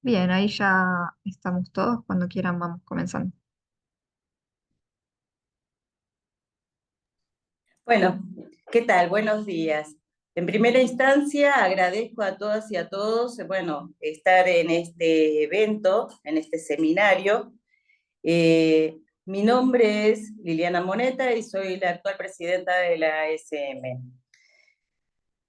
Bien, ahí ya estamos todos. Cuando quieran vamos comenzando. Bueno, ¿qué tal? Buenos días. En primera instancia, agradezco a todas y a todos, estar en este evento, en este seminario. Mi nombre es Liliana Moneta y soy la actual presidenta de la SM.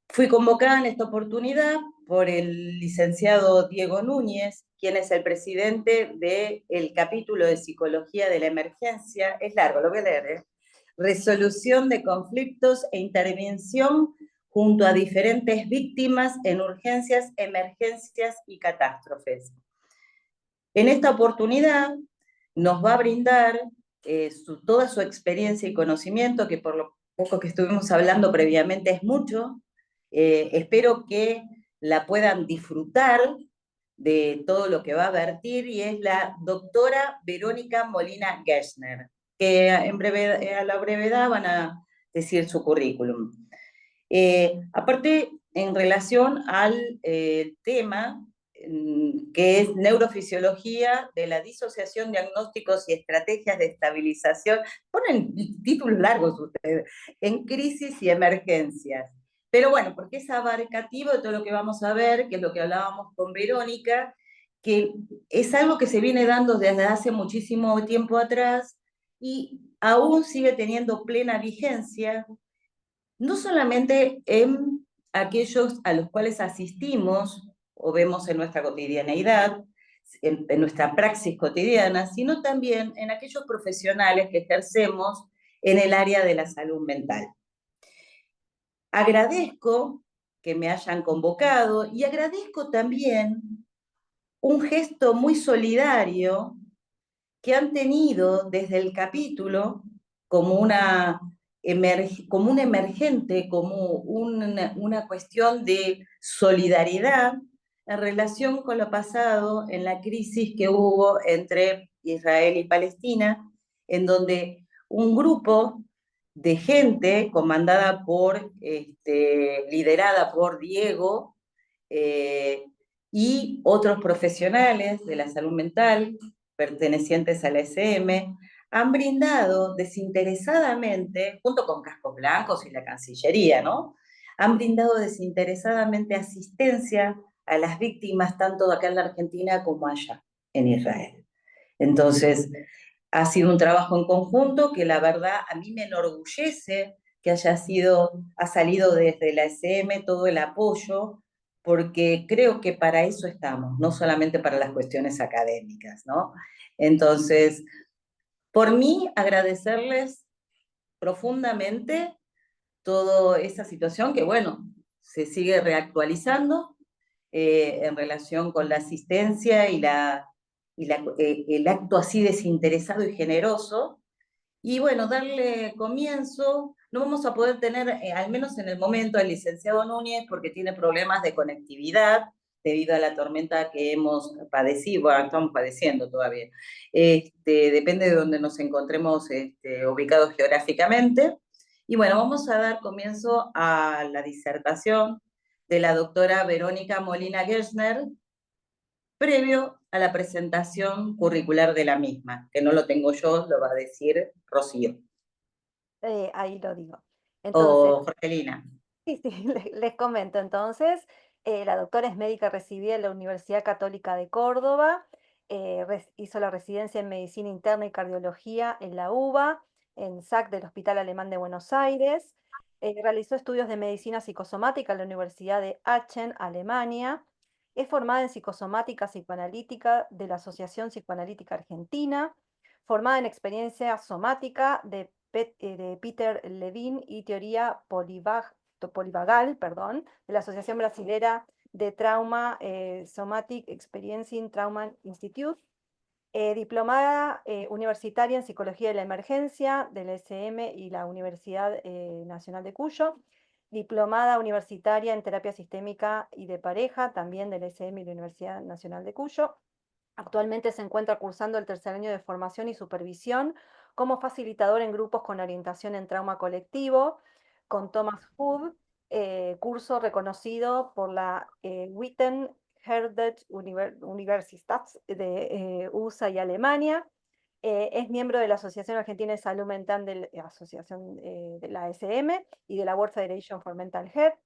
Fui convocada en esta oportunidad por el licenciado Diego Núñez, quien es el presidente del capítulo de Psicología de la Emergencia. Es largo, lo voy a leer, ¿eh? Resolución de conflictos e intervención junto a diferentes víctimas en urgencias, emergencias y catástrofes. En esta oportunidad nos va a brindar toda su experiencia y conocimiento, que por lo poco que estuvimos hablando previamente es mucho. Espero que la puedan disfrutar de todo lo que va a vertir, y es la doctora Verónica Molina Gershner, que a la brevedad van a decir su currículum. Aparte, en relación al tema, que es neurofisiología de la disociación, diagnósticos y estrategias de estabilización, ponen títulos largos ustedes, en crisis y emergencias. Pero bueno, porque es abarcativo de todo lo que vamos a ver, que es lo que hablábamos con Verónica, que es algo que se viene dando desde hace muchísimo tiempo atrás y aún sigue teniendo plena vigencia, no solamente en aquellos a los cuales asistimos o vemos en nuestra cotidianeidad, en nuestra praxis cotidiana, sino también en aquellos profesionales que ejercemos en el área de la salud mental. Agradezco que me hayan convocado y agradezco también un gesto muy solidario que han tenido desde el capítulo como como un emergente, como una cuestión de solidaridad en relación con lo pasado en la crisis que hubo entre Israel y Palestina, en donde un grupo de gente comandada liderada por Diego, eh, y otros profesionales de la salud mental pertenecientes a la SM, han brindado desinteresadamente, junto con Cascos Blancos y la Cancillería, ¿no? Han brindado desinteresadamente asistencia a las víctimas, tanto acá en la Argentina como allá, en Israel. Entonces, ha sido un trabajo en conjunto que la verdad a mí me enorgullece que ha salido desde la SM todo el apoyo, porque creo que para eso estamos, no solamente para las cuestiones académicas, ¿no? Entonces, por mí, agradecerles profundamente toda esa situación que, bueno, se sigue reactualizando en relación con la asistencia y el acto así desinteresado y generoso. Y bueno, darle comienzo. No vamos a poder tener, al menos en el momento, al licenciado Núñez, porque tiene problemas de conectividad debido a la tormenta que hemos padecido, bueno, estamos padeciendo todavía. Depende de donde nos encontremos ubicados geográficamente. Y bueno, vamos a dar comienzo a la disertación de la doctora Verónica Molina Gershner, previo a la presentación curricular de la misma, que no lo tengo yo, lo va a decir Rocío Ahí lo digo. Entonces, o Jorgelina. sí, sí, les comento. Entonces, la doctora es médica recibida en la Universidad Católica de Córdoba, hizo la residencia en Medicina Interna y Cardiología en la UBA, en SAC del Hospital Alemán de Buenos Aires, realizó estudios de medicina psicosomática en la Universidad de Aachen, Alemania, es formada en psicosomática psicoanalítica de la Asociación Psicoanalítica Argentina, formada en experiencia somática de Peter Levine y teoría polivagal, perdón, de la Asociación Brasilera de Trauma Somatic Experiencing Trauma Institute, diplomada universitaria en Psicología de la Emergencia de la SM y la Universidad Nacional de Cuyo, diplomada universitaria en Terapia Sistémica y de Pareja, también de la SM y la Universidad Nacional de Cuyo. Actualmente se encuentra cursando el tercer año de formación y supervisión como facilitador en grupos con orientación en trauma colectivo con Thomas Hood, curso reconocido por la Witten Universitat de USA y Alemania. Es miembro de la Asociación Argentina de Salud Mental, de la Asociación de la ASM y de la World Federation for Mental Health.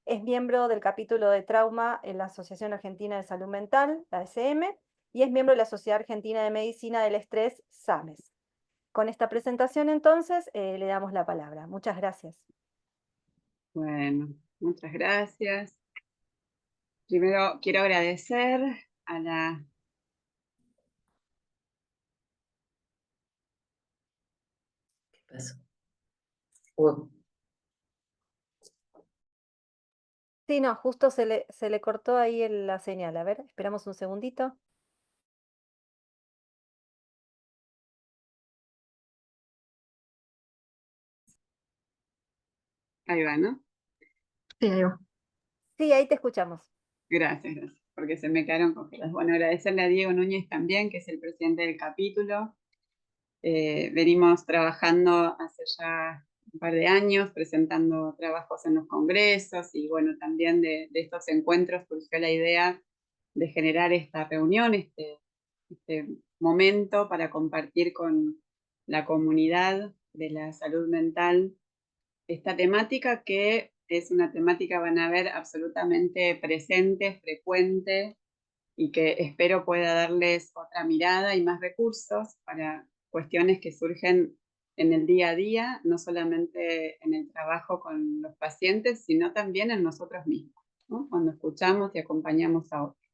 Es miembro del capítulo de trauma en la Asociación Argentina de Salud Mental, la ASM, y es miembro de la Sociedad Argentina de Medicina del Estrés, SAMES. Con esta presentación, entonces, le damos la palabra. Muchas gracias. Bueno, muchas gracias. Primero quiero agradecer a la... ¿Qué pasó? Bueno, Sí, no, justo se le cortó ahí la señal. A ver, esperamos un segundito. Ahí va, ¿no? Sí, ahí va. Sí, ahí te escuchamos. Gracias, gracias, porque se me quedaron congeladas. Bueno, agradecerle a Diego Núñez también, que es el presidente del capítulo. Venimos trabajando hace ya un par de años, presentando trabajos en los congresos y bueno, también de estos encuentros surgió la idea de generar esta reunión, este momento para compartir con la comunidad de la salud mental esta temática, que es una temática, van a ver, absolutamente presente, frecuente, y que espero pueda darles otra mirada y más recursos para cuestiones que surgen en el día a día, no solamente en el trabajo con los pacientes, sino también en nosotros mismos, ¿no? Cuando escuchamos y acompañamos a otros.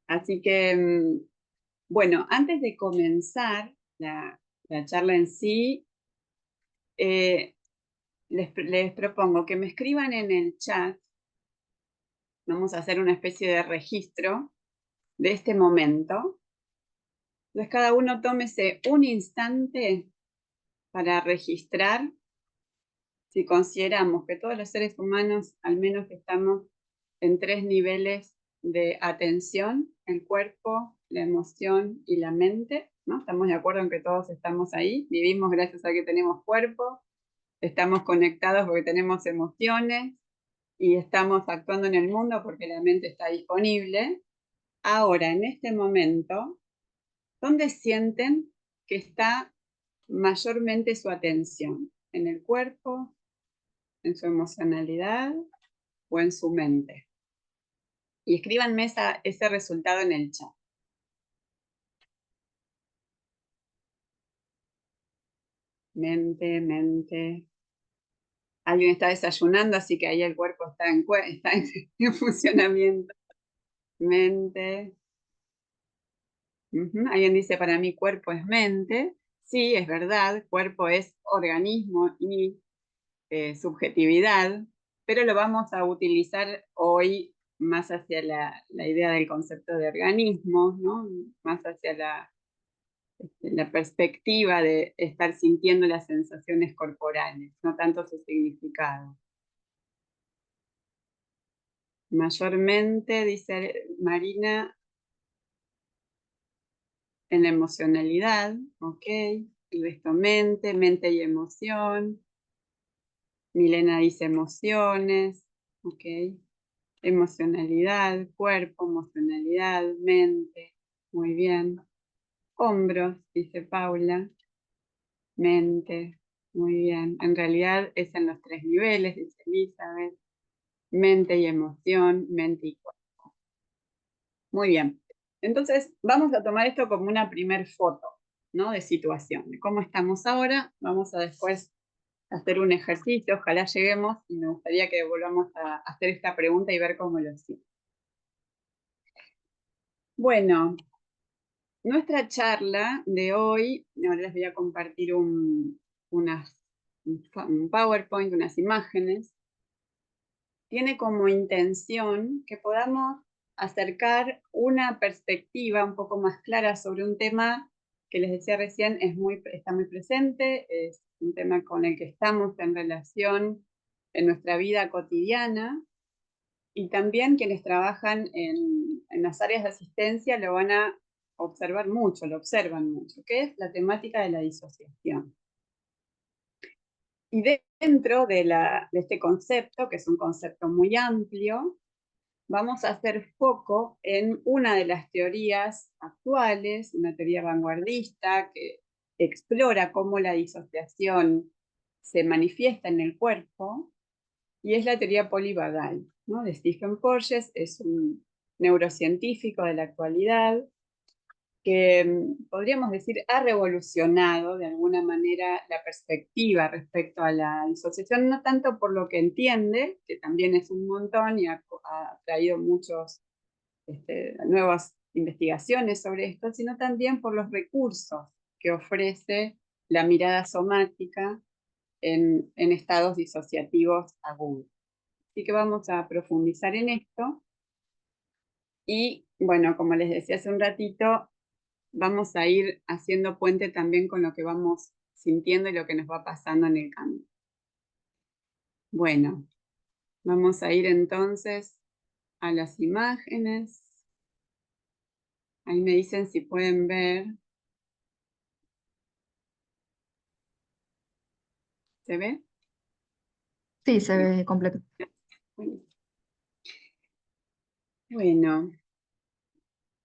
Así que, bueno, antes de comenzar la charla en sí, les propongo que me escriban en el chat. Vamos a hacer una especie de registro de este momento. Entonces cada uno tómese un instante para registrar si consideramos que todos los seres humanos al menos estamos en 3 niveles de atención: el cuerpo, la emoción y la mente, ¿no? Estamos de acuerdo en que todos estamos ahí, vivimos gracias a que tenemos cuerpo, estamos conectados porque tenemos emociones y estamos actuando en el mundo porque la mente está disponible. Ahora, en este momento, ¿dónde sienten que está mayormente su atención? ¿En el cuerpo, en su emocionalidad o en su mente? Y escríbanme ese resultado en el chat. Mente, mente. Alguien está desayunando, así que ahí el cuerpo está en funcionamiento. Mente. Alguien dice, para mí cuerpo es mente. Sí, es verdad, cuerpo es organismo y subjetividad, pero lo vamos a utilizar hoy más hacia la idea del concepto de organismo, ¿no? Más hacia la perspectiva de estar sintiendo las sensaciones corporales, no tanto su significado. Mayormente, dice Marina, en la emocionalidad, ok, y esto mente, mente y emoción. Milena dice emociones, ok. Emocionalidad, cuerpo, emocionalidad, mente, muy bien. Hombros, dice Paula, mente, muy bien. En realidad es en los 3 niveles, dice Elizabeth. Mente y emoción, mente y cuerpo. Muy bien. Entonces, vamos a tomar esto como una primer foto, ¿no? De situación, de cómo estamos ahora. Vamos a después hacer un ejercicio, ojalá lleguemos, y me gustaría que volvamos a hacer esta pregunta y ver cómo lo hicimos. Bueno, nuestra charla de hoy, ahora les voy a compartir un PowerPoint, unas imágenes, tiene como intención que podamos acercar una perspectiva un poco más clara sobre un tema que les decía recién, está muy presente, es un tema con el que estamos en relación en nuestra vida cotidiana, y también quienes trabajan en las áreas de asistencia lo van a observar mucho, lo observan mucho, que es la temática de la disociación. Y dentro de este concepto, que es un concepto muy amplio, vamos a hacer foco en una de las teorías actuales, una teoría vanguardista que explora cómo la disociación se manifiesta en el cuerpo, y es la teoría polivagal, ¿no? De Stephen Porges. Es un neurocientífico de la actualidad que podríamos decir ha revolucionado de alguna manera la perspectiva respecto a la disociación, no tanto por lo que entiende, que también es un montón y ha traído muchas nuevas investigaciones sobre esto, sino también por los recursos que ofrece la mirada somática en estados disociativos agudos. Así que vamos a profundizar en esto. Y bueno, como les decía hace un ratito, vamos a ir haciendo puente también con lo que vamos sintiendo y lo que nos va pasando en el camino. Bueno, vamos a ir entonces a las imágenes. Ahí me dicen si pueden ver. ¿Se ve? Sí, se ve completo. Bueno,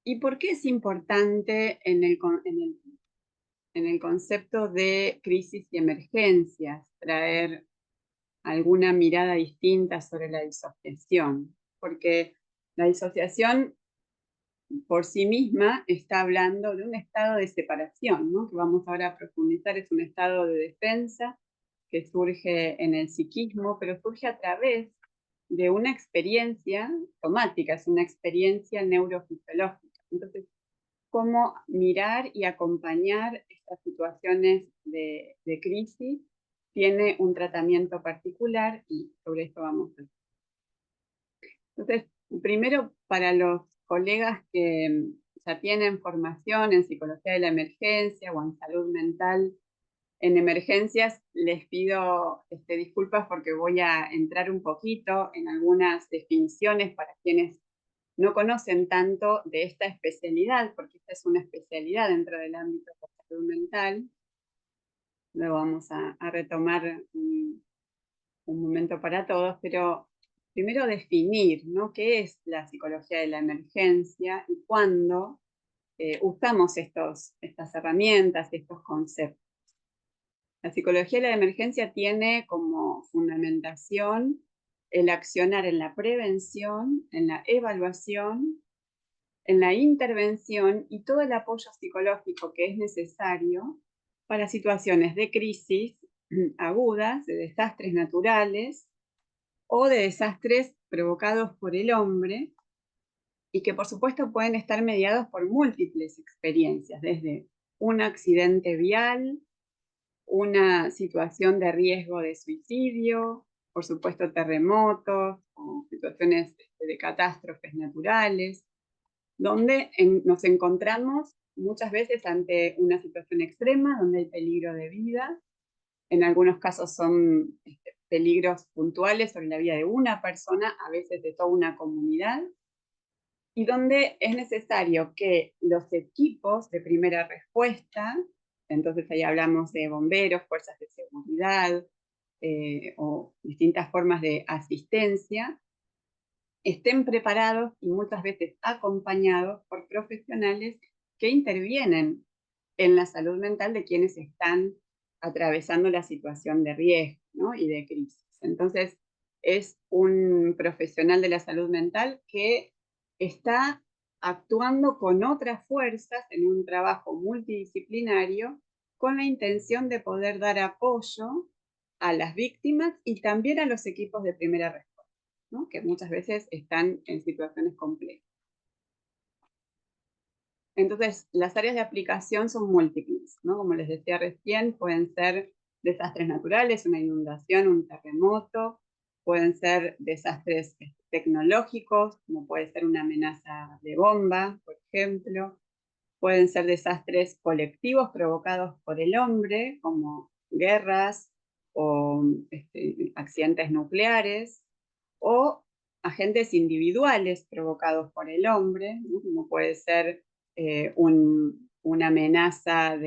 ¿y por qué es importante en el concepto de crisis y emergencias traer alguna mirada distinta sobre la disociación? Porque la disociación por sí misma está hablando de un estado de separación, ¿no? Que vamos ahora a profundizar. Es un estado de defensa que surge en el psiquismo, pero surge a través de una experiencia somática, es una experiencia neurofisiológica. Entonces, cómo mirar y acompañar estas situaciones de crisis tiene un tratamiento particular, y sobre esto vamos a ver. Entonces, primero, para los colegas que ya tienen formación en psicología de la emergencia o en salud mental en emergencias, les pido disculpas porque voy a entrar un poquito en algunas definiciones para quienes no conocen tanto de esta especialidad, porque esta es una especialidad dentro del ámbito de la salud mental. Luego vamos a retomar un momento para todos, pero primero definir, ¿no?, qué es la psicología de la emergencia y cuándo usamos estas herramientas, estos conceptos. La psicología de la emergencia tiene como fundamentación el accionar en la prevención, en la evaluación, en la intervención y todo el apoyo psicológico que es necesario para situaciones de crisis agudas, de desastres naturales o de desastres provocados por el hombre, y que por supuesto pueden estar mediados por múltiples experiencias, desde un accidente vial, una situación de riesgo de suicidio, por supuesto terremotos o situaciones de catástrofes naturales, donde nos encontramos muchas veces ante una situación extrema, donde hay peligro de vida. En algunos casos son peligros puntuales sobre la vida de una persona, a veces de toda una comunidad, y donde es necesario que los equipos de primera respuesta, entonces ahí hablamos de bomberos, fuerzas de seguridad o distintas formas de asistencia, estén preparados y muchas veces acompañados por profesionales que intervienen en la salud mental de quienes están atravesando la situación de riesgo, ¿no?, y de crisis. Entonces, es un profesional de la salud mental que está actuando con otras fuerzas en un trabajo multidisciplinario con la intención de poder dar apoyo a las víctimas y también a los equipos de primera respuesta, ¿no?, que muchas veces están en situaciones complejas. Entonces, las áreas de aplicación son múltiples, ¿no? Como les decía recién, pueden ser desastres naturales, una inundación, un terremoto, pueden ser desastres tecnológicos, como puede ser una amenaza de bomba, por ejemplo, pueden ser desastres colectivos provocados por el hombre, como guerras o accidentes nucleares, o agentes individuales provocados por el hombre, ¿no?, como puede ser una amenaza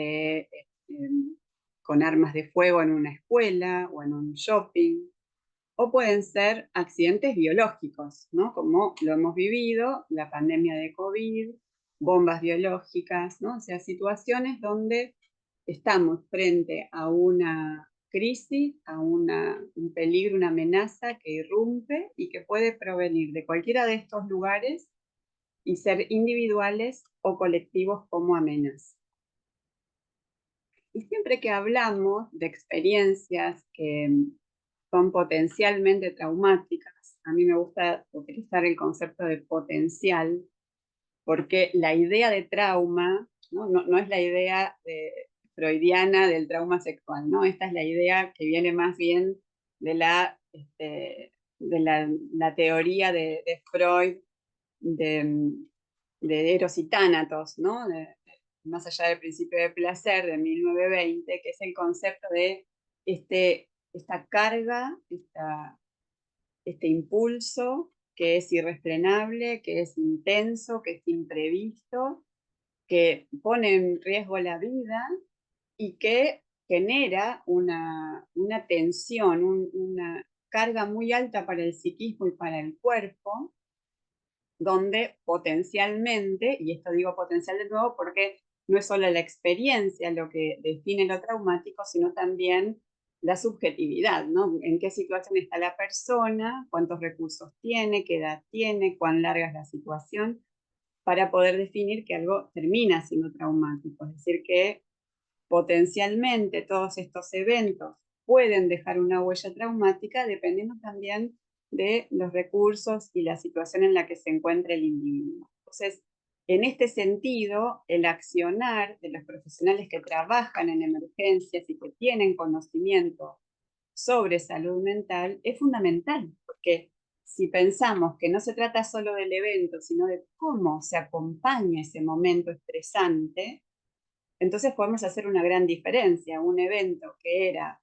con armas de fuego en una escuela o en un shopping, o pueden ser accidentes biológicos, ¿no? Como lo hemos vivido, la pandemia de COVID, bombas biológicas, ¿no? O sea, situaciones donde estamos frente a una crisis, a un peligro, una amenaza que irrumpe y que puede provenir de cualquiera de estos lugares y ser individuales o colectivos como amenaza. Y siempre que hablamos de experiencias que son potencialmente traumáticas, a mí me gusta utilizar el concepto de potencial, porque la idea de trauma no es la idea freudiana del trauma sexual, ¿no? Esta es la idea que viene más bien de la teoría de Freud, de Eros y Tánatos, ¿no? Más allá del principio de placer de 1920, que es el concepto de esta carga, este impulso que es irrefrenable, que es intenso, que es imprevisto, que pone en riesgo la vida y que genera una tensión, una carga muy alta para el psiquismo y para el cuerpo, donde potencialmente, y esto digo potencial de nuevo porque no es solo la experiencia lo que define lo traumático, sino también la subjetividad, ¿no? En qué situación está la persona, cuántos recursos tiene, qué edad tiene, cuán larga es la situación, para poder definir que algo termina siendo traumático. Es decir, que potencialmente todos estos eventos pueden dejar una huella traumática dependiendo también de los recursos y la situación en la que se encuentra el individuo. Entonces, en este sentido, el accionar de los profesionales que trabajan en emergencias y que tienen conocimiento sobre salud mental es fundamental, porque si pensamos que no se trata solo del evento, sino de cómo se acompaña ese momento estresante, entonces podemos hacer una gran diferencia. Un evento que era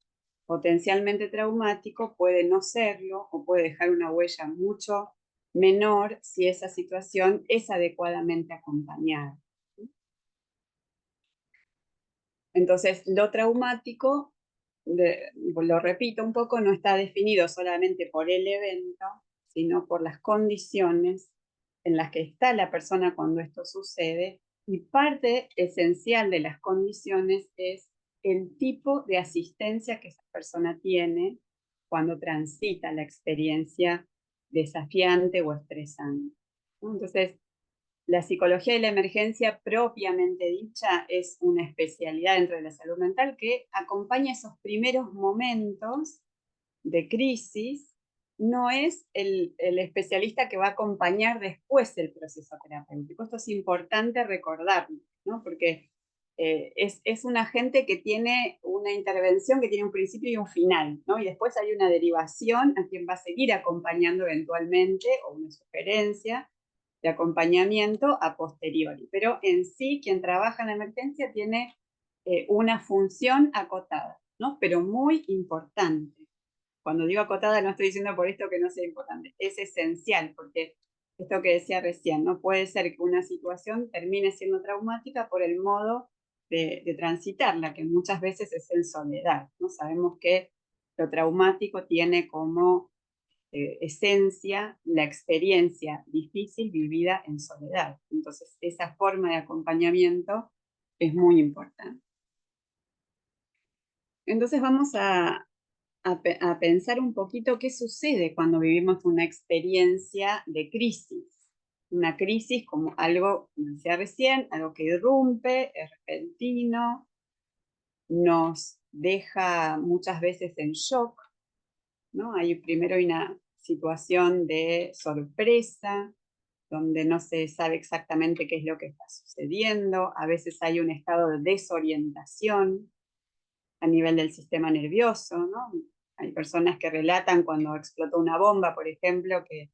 potencialmente traumático puede no serlo o puede dejar una huella mucho menor si esa situación es adecuadamente acompañada. Entonces, lo traumático, lo repito un poco, no está definido solamente por el evento, sino por las condiciones en las que está la persona cuando esto sucede, y parte esencial de las condiciones es el tipo de asistencia que esa persona tiene cuando transita la experiencia desafiante o estresante. Entonces, la psicología de la emergencia propiamente dicha es una especialidad dentro de la salud mental que acompaña esos primeros momentos de crisis. No es el especialista que va a acompañar después el proceso terapéutico. Esto es importante recordarlo, ¿no? Porque es un agente que tiene una intervención que tiene un principio y un final, ¿no? Y después hay una derivación a quien va a seguir acompañando eventualmente, o una sugerencia de acompañamiento a posteriori. Pero en sí, quien trabaja en la emergencia tiene una función acotada, ¿no? Pero muy importante. Cuando digo acotada no estoy diciendo por esto que no sea importante, es esencial, porque esto que decía recién, no puede ser que una situación termine siendo traumática por el modo de transitarla, que muchas veces es en soledad, ¿no? Sabemos que lo traumático tiene como esencia la experiencia difícil vivida en soledad. Entonces, esa forma de acompañamiento es muy importante. Entonces, vamos a pensar un poquito qué sucede cuando vivimos una experiencia de crisis. Una crisis como algo, como decía recién, algo que irrumpe, es repentino, nos deja muchas veces en shock, ¿no? Primero hay una situación de sorpresa, donde no se sabe exactamente qué es lo que está sucediendo, a veces hay un estado de desorientación a nivel del sistema nervioso, ¿no? Hay personas que relatan cuando explotó una bomba, por ejemplo, que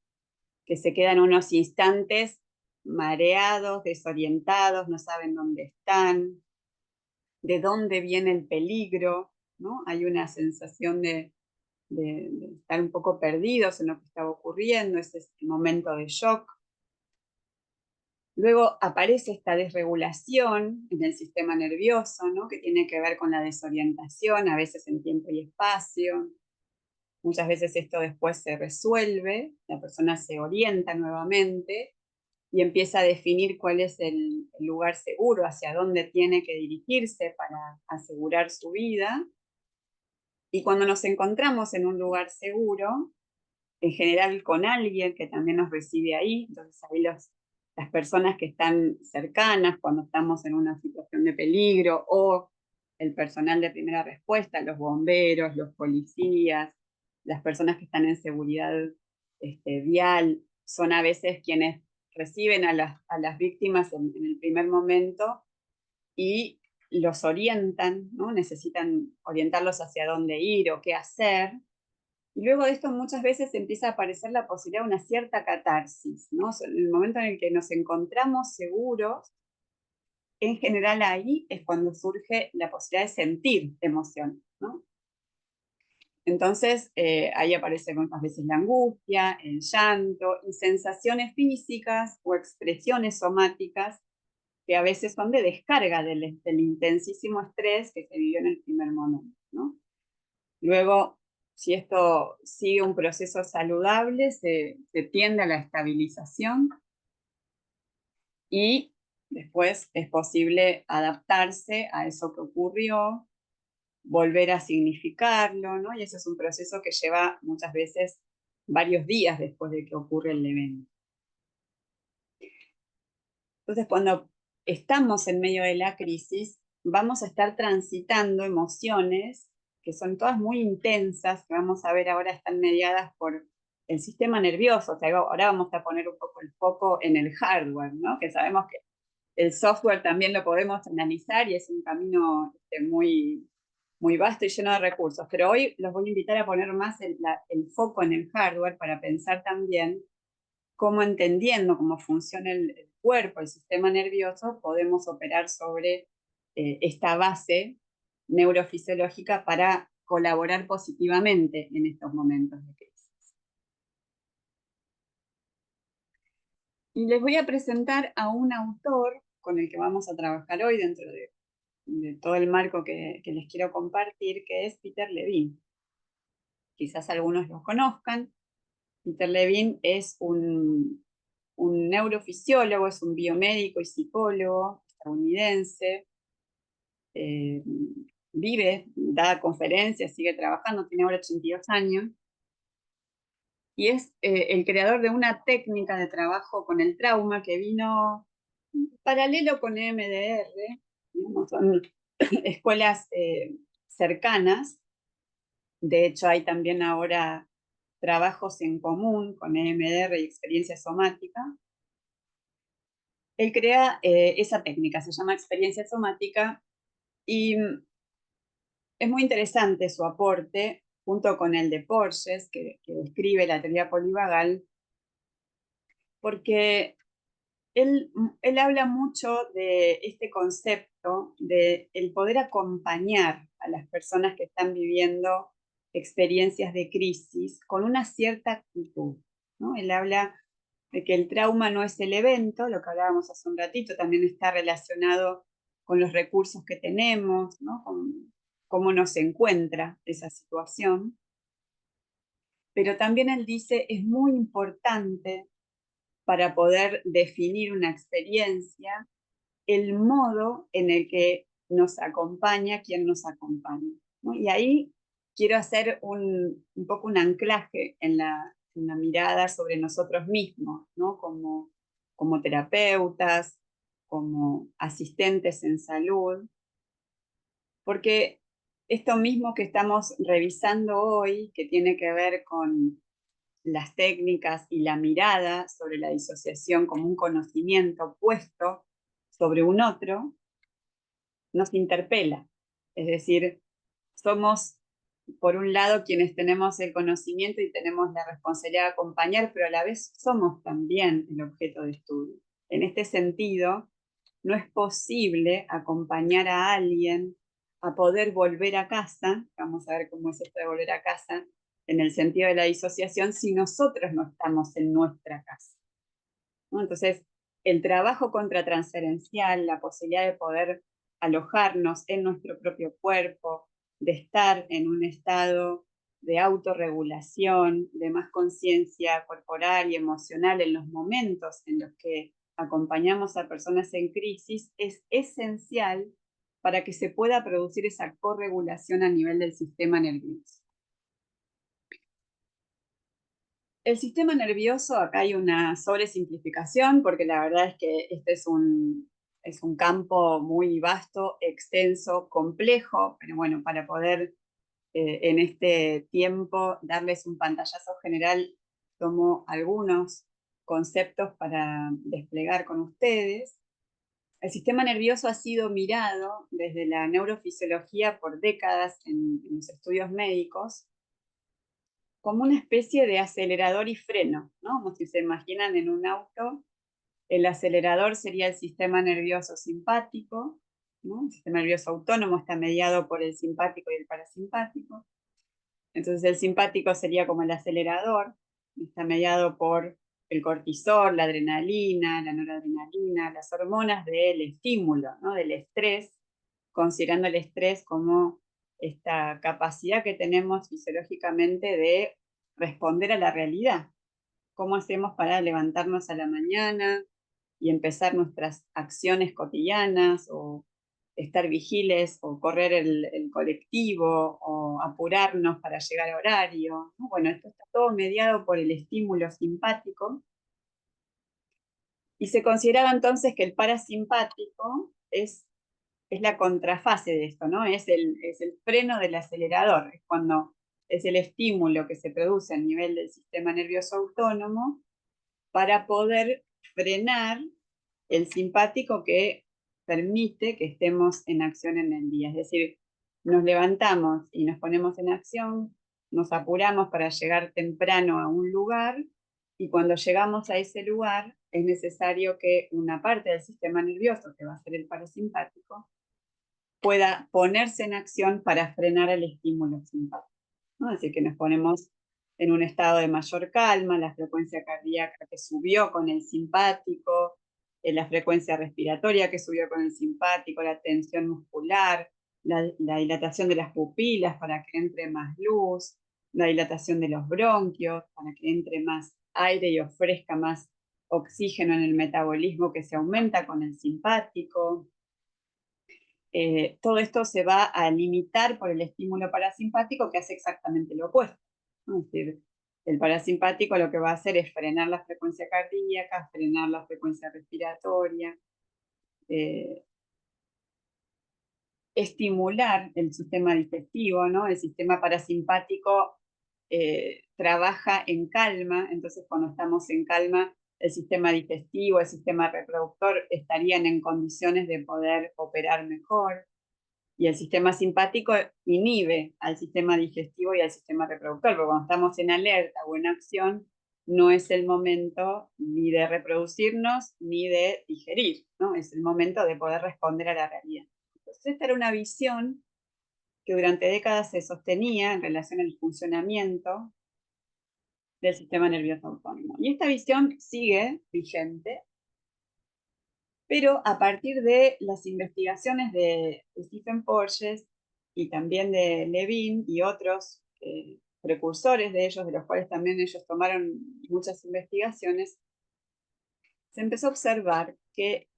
se quedan unos instantes mareados, desorientados, no saben dónde están, de dónde viene el peligro, ¿no? Hay una sensación de estar un poco perdidos en lo que estaba ocurriendo, ese es el momento de shock. Luego aparece esta desregulación en el sistema nervioso, ¿no? Que tiene que ver con la desorientación, a veces en tiempo y espacio. Muchas veces esto después se resuelve, la persona se orienta nuevamente y empieza a definir cuál es el lugar seguro, hacia dónde tiene que dirigirse para asegurar su vida. Y cuando nos encontramos en un lugar seguro, en general con alguien que también nos recibe ahí, entonces ahí las personas que están cercanas cuando estamos en una situación de peligro, o el personal de primera respuesta, los bomberos, los policías, las personas que están en seguridad vial, son a veces quienes reciben a las víctimas en el primer momento y los orientan, ¿no? Necesitan orientarlos hacia dónde ir o qué hacer. Y luego de esto muchas veces empieza a aparecer la posibilidad de una cierta catarsis, ¿no? En el momento en el que nos encontramos seguros, en general ahí es cuando surge la posibilidad de sentir emoción, ¿no? Entonces ahí aparece muchas veces la angustia, el llanto y sensaciones físicas o expresiones somáticas que a veces son de descarga del intensísimo estrés que se vivió en el primer momento, ¿no? Luego, si esto sigue un proceso saludable, se tiende a la estabilización y después es posible adaptarse a eso que ocurrió, volver a significarlo, ¿no? Y ese es un proceso que lleva muchas veces varios días después de que ocurre el evento. Entonces, cuando estamos en medio de la crisis, vamos a estar transitando emociones que son todas muy intensas, que vamos a ver ahora están mediadas por el sistema nervioso. O sea, ahora vamos a poner un poco el foco en el hardware, ¿no? Que sabemos que el software también lo podemos analizar y es un camino muy, muy vasto y lleno de recursos. Pero hoy los voy a invitar a poner más el foco en el hardware para pensar también cómo, entendiendo cómo funciona el cuerpo, el sistema nervioso, podemos operar sobre esta base neurofisiológica para colaborar positivamente en estos momentos de crisis. Y les voy a presentar a un autor con el que vamos a trabajar hoy dentro de todo el marco que les quiero compartir, que es Peter Levine. Quizás algunos lo conozcan. Peter Levine es un neurofisiólogo, es un biomédico y psicólogo estadounidense. Vive, da conferencias, sigue trabajando, tiene ahora 82 años. Y es el creador de una técnica de trabajo con el trauma que vino paralelo con EMDR, digamos, son escuelas cercanas. De hecho, hay también ahora trabajos en común con EMDR y experiencia somática. Él crea esa técnica, se llama experiencia somática, y es muy interesante su aporte, junto con el de Porges, que describe la teoría polivagal, porque él habla mucho de este concepto de el poder acompañar a las personas que están viviendo experiencias de crisis con una cierta actitud, ¿no? Él habla de que el trauma no es el evento, lo que hablábamos hace un ratito, también está relacionado con los recursos que tenemos, ¿no? Con cómo nos encuentra esa situación. Pero también él dice, es muy importante para poder definir una experiencia, el modo en el que nos acompaña quien nos acompaña, ¿no? Y ahí quiero hacer un poco un anclaje en la mirada sobre nosotros mismos, ¿no? Como terapeutas, como asistentes en salud, porque esto mismo que estamos revisando hoy, que tiene que ver con las técnicas y la mirada sobre la disociación como un conocimiento puesto sobre un otro, nos interpela. Es decir, somos, por un lado, quienes tenemos el conocimiento y tenemos la responsabilidad de acompañar, pero a la vez somos también el objeto de estudio. En este sentido, no es posible acompañar a alguien a poder volver a casa, vamos a ver cómo es esto de volver a casa, en el sentido de la disociación, si nosotros no estamos en nuestra casa, ¿no? Entonces, el trabajo contratransferencial, la posibilidad de poder alojarnos en nuestro propio cuerpo, de estar en un estado de autorregulación, de más conciencia corporal y emocional en los momentos en los que acompañamos a personas en crisis, es esencial para que se pueda producir esa corregulación a nivel del sistema nervioso. El sistema nervioso, acá hay una sobresimplificación, porque la verdad es que este es un campo muy vasto, extenso, complejo, pero bueno, para poder en este tiempo darles un pantallazo general, tomo algunos conceptos para desplegar con ustedes. El sistema nervioso ha sido mirado desde la neurofisiología por décadas en los estudios médicos como una especie de acelerador y freno, ¿no? Como si se imaginan en un auto, el acelerador sería el sistema nervioso simpático, ¿no? El sistema nervioso autónomo está mediado por el simpático y el parasimpático. Entonces el simpático sería como el acelerador, está mediado por el cortisol, la adrenalina, la noradrenalina, las hormonas del estímulo, ¿no? Del estrés, considerando el estrés como esta capacidad que tenemos fisiológicamente de responder a la realidad. ¿Cómo hacemos para levantarnos a la mañana y empezar nuestras acciones cotidianas, o estar vigiles, o correr el colectivo, o apurarnos para llegar a horario, ¿no? Bueno, esto está todo mediado por el estímulo simpático, y se consideraba entonces que el parasimpático es la contrafase de esto, ¿no? Es el freno del acelerador, es cuando es el estímulo que se produce a nivel del sistema nervioso autónomo para poder frenar el simpático que permite que estemos en acción en el día. Es decir, nos levantamos y nos ponemos en acción, nos apuramos para llegar temprano a un lugar, y cuando llegamos a ese lugar es necesario que una parte del sistema nervioso, que va a ser el parasimpático, pueda ponerse en acción para frenar el estímulo simpático, ¿no? Es decir, que nos ponemos en un estado de mayor calma, la frecuencia cardíaca que subió con el simpático, la frecuencia respiratoria que subió con el simpático, la tensión muscular, la dilatación de las pupilas para que entre más luz, la dilatación de los bronquios para que entre más aire y ofrezca más oxígeno en el metabolismo que se aumenta con el simpático. Todo esto se va a limitar por el estímulo parasimpático, que hace exactamente lo opuesto, ¿no? Es decir, el parasimpático lo que va a hacer es frenar la frecuencia cardíaca, frenar la frecuencia respiratoria, estimular el sistema digestivo, ¿no? El sistema parasimpático trabaja en calma, entonces cuando estamos en calma, el sistema digestivo, el sistema reproductor estarían en condiciones de poder operar mejor, y el sistema simpático inhibe al sistema digestivo y al sistema reproductor, porque cuando estamos en alerta o en acción, no es el momento ni de reproducirnos ni de digerir, ¿no? Es el momento de poder responder a la realidad. Entonces, esta era una visión que durante décadas se sostenía en relación al funcionamiento del sistema nervioso autónomo. Y esta visión sigue vigente, pero a partir de las investigaciones de Stephen Porges y también de Levine y otros precursores de ellos, de los cuales también ellos tomaron muchas investigaciones, se empezó a observar que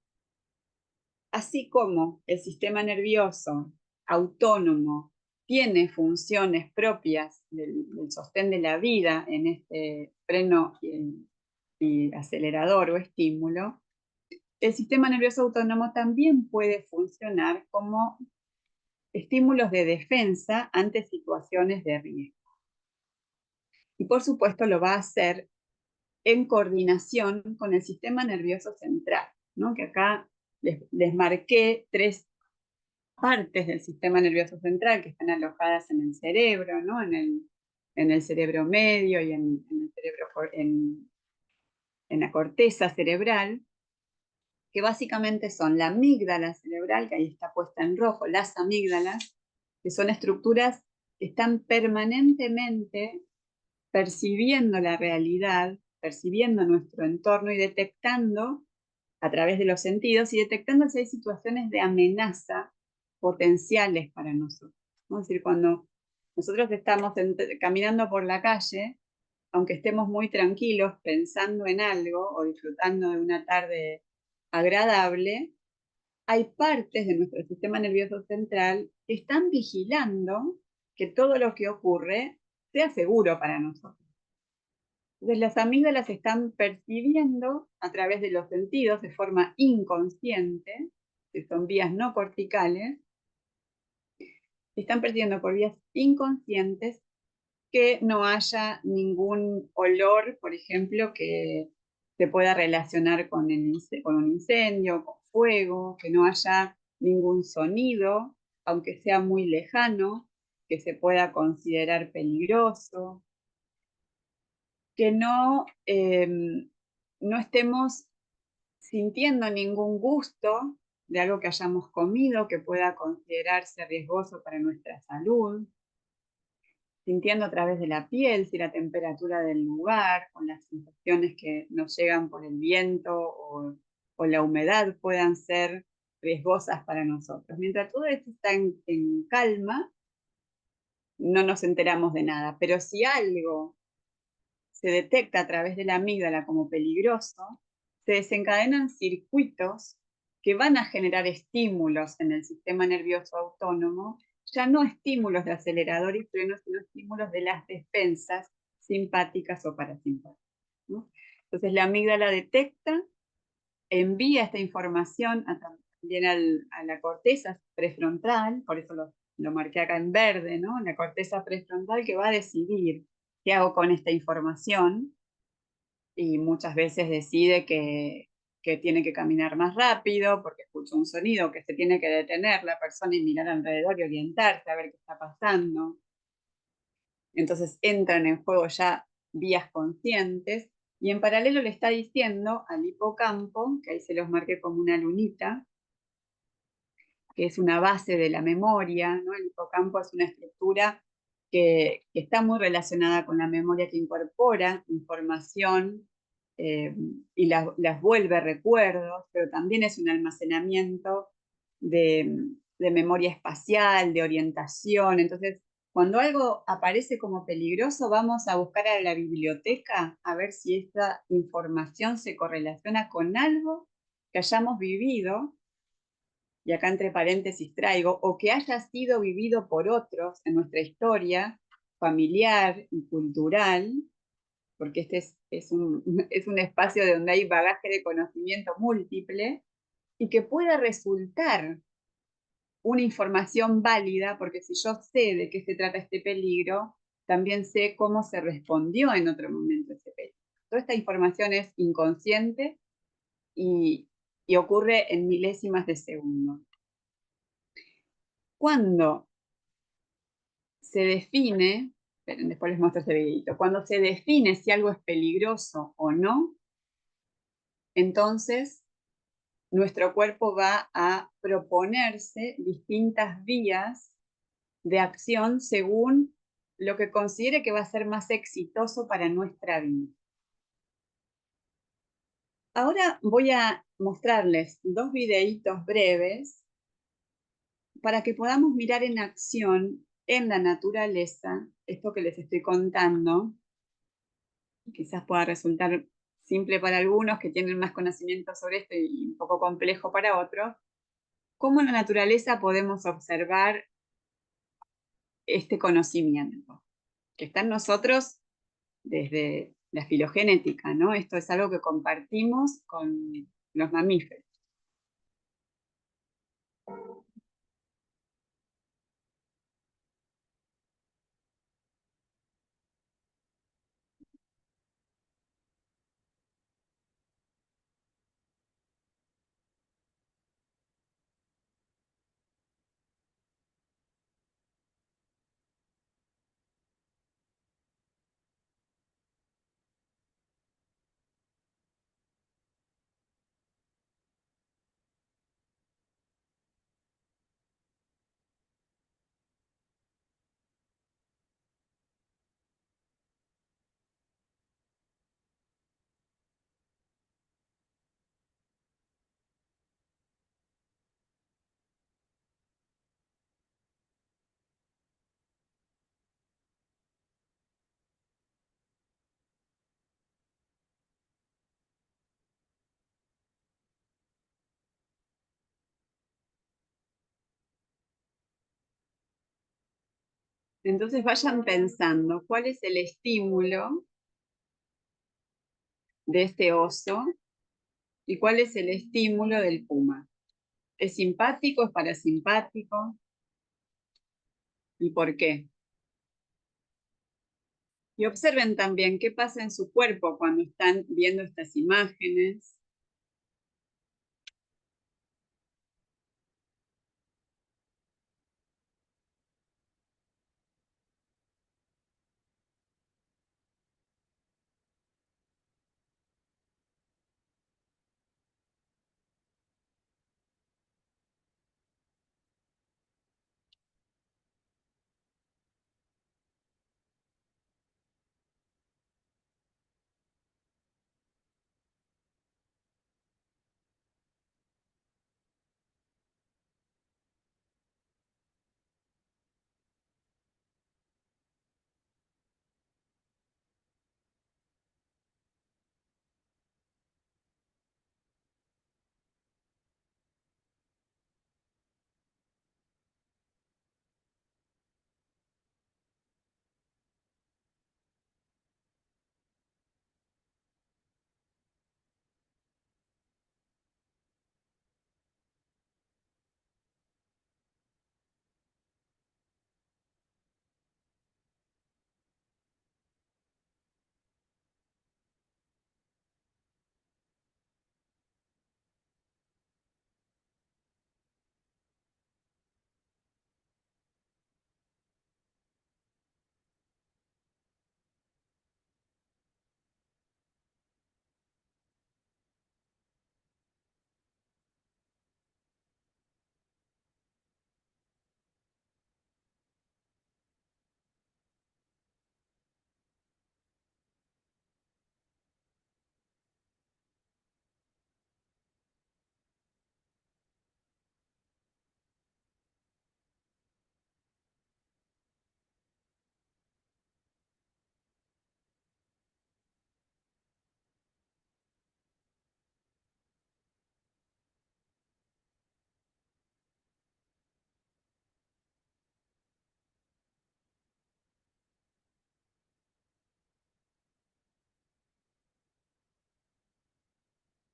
así como el sistema nervioso autónomo tiene funciones propias del sostén de la vida en este freno y acelerador o estímulo, el sistema nervioso autónomo también puede funcionar como estímulos de defensa ante situaciones de riesgo. Y por supuesto lo va a hacer en coordinación con el sistema nervioso central, ¿no? Que acá les marqué 3 partes del sistema nervioso central que están alojadas en el cerebro, ¿no? En el cerebro medio y en el cerebro, en la corteza cerebral, que básicamente son la amígdala cerebral, que ahí está puesta en rojo, las amígdalas, que son estructuras que están permanentemente percibiendo la realidad, percibiendo nuestro entorno y detectando a través de los sentidos, y detectando si hay situaciones de amenaza potenciales para nosotros. Es decir, cuando Nosotros estamos caminando por la calle, aunque estemos muy tranquilos pensando en algo o disfrutando de una tarde agradable, hay partes de nuestro sistema nervioso central que están vigilando que todo lo que ocurre sea seguro para nosotros. Entonces las amígdalas están percibiendo a través de los sentidos de forma inconsciente, que son vías no corticales, están percibiendo por vías inconscientes que no haya ningún olor, por ejemplo, que se pueda relacionar con un incendio, con fuego, que no haya ningún sonido, aunque sea muy lejano, que se pueda considerar peligroso, que no estemos sintiendo ningún gusto de algo que hayamos comido que pueda considerarse riesgoso para nuestra salud, sintiendo a través de la piel si la temperatura del lugar, con las sensaciones que nos llegan por el viento o la humedad puedan ser riesgosas para nosotros. Mientras todo esto está en calma, no nos enteramos de nada, pero si algo se detecta a través de la amígdala como peligroso, se desencadenan circuitos que van a generar estímulos en el sistema nervioso autónomo, ya no estímulos de acelerador y freno, sino estímulos de las defensas simpáticas o parasimpáticas, ¿no? Entonces la amígdala detecta, envía esta información también a la corteza prefrontal, por eso lo marqué acá en verde, ¿no? La corteza prefrontal que va a decidir qué hago con esta información y muchas veces decide que tiene que caminar más rápido porque escucha un sonido, que se tiene que detener la persona y mirar alrededor y orientarse a ver qué está pasando. Entonces entran en juego ya vías conscientes y en paralelo le está diciendo al hipocampo, que ahí se los marqué como una lunita, que es una base de la memoria, ¿no? El hipocampo es una estructura que está muy relacionada con la memoria, que incorpora información y las vuelve recuerdos, pero también es un almacenamiento de memoria espacial, de orientación. Entonces, cuando algo aparece como peligroso, vamos a buscar a la biblioteca a ver si esa información se correlaciona con algo que hayamos vivido, y acá entre paréntesis traigo, o que haya sido vivido por otros en nuestra historia familiar y cultural, porque este es un espacio donde hay bagaje de conocimiento múltiple y que pueda resultar una información válida, porque si yo sé de qué se trata este peligro, también sé cómo se respondió en otro momento ese peligro. Toda esta información es inconsciente y, y ocurre en milésimas de segundo. Cuando se define, después les muestro este videito, cuando se define si algo es peligroso o no, entonces nuestro cuerpo va a proponerse distintas vías de acción según lo que considere que va a ser más exitoso para nuestra vida. Ahora voy a mostrarles dos videitos breves para que podamos mirar en acción en la naturaleza esto que les estoy contando. Quizás pueda resultar simple para algunos que tienen más conocimiento sobre esto y un poco complejo para otros. ¿Cómo en la naturaleza podemos observar este conocimiento que está en nosotros desde la filogenética, ¿no? Esto es algo que compartimos con los mamíferos. Entonces vayan pensando cuál es el estímulo de este oso y cuál es el estímulo del puma. ¿Es simpático? ¿Es parasimpático? ¿Y por qué? Y observen también qué pasa en su cuerpo cuando están viendo estas imágenes.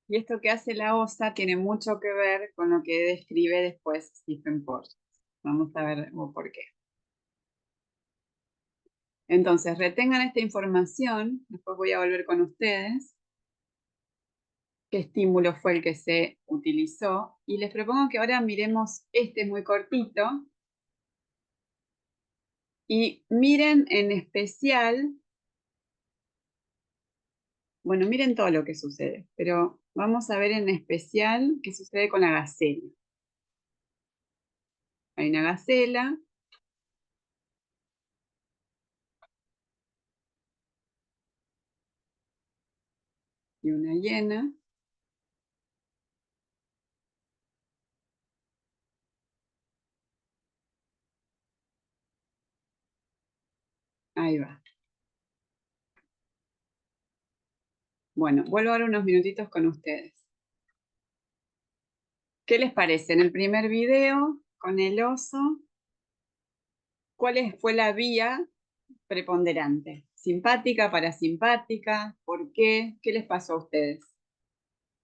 Y esto que hace la osa tiene mucho que ver con lo que describe después Stephen Porges. Vamos a ver por qué. Entonces, retengan esta información, después voy a volver con ustedes, qué estímulo fue el que se utilizó, y les propongo que ahora miremos, este es muy cortito, y miren en especial, bueno, miren todo lo que sucede, pero vamos a ver en especial qué sucede con la gacela. Hay una gacela, y una hiena. Ahí va. Bueno, vuelvo ahora unos minutitos con ustedes. ¿Qué les parece? En el primer video, con el oso, ¿cuál fue la vía preponderante? ¿Simpática, parasimpática? ¿Por qué? ¿Qué les pasó a ustedes?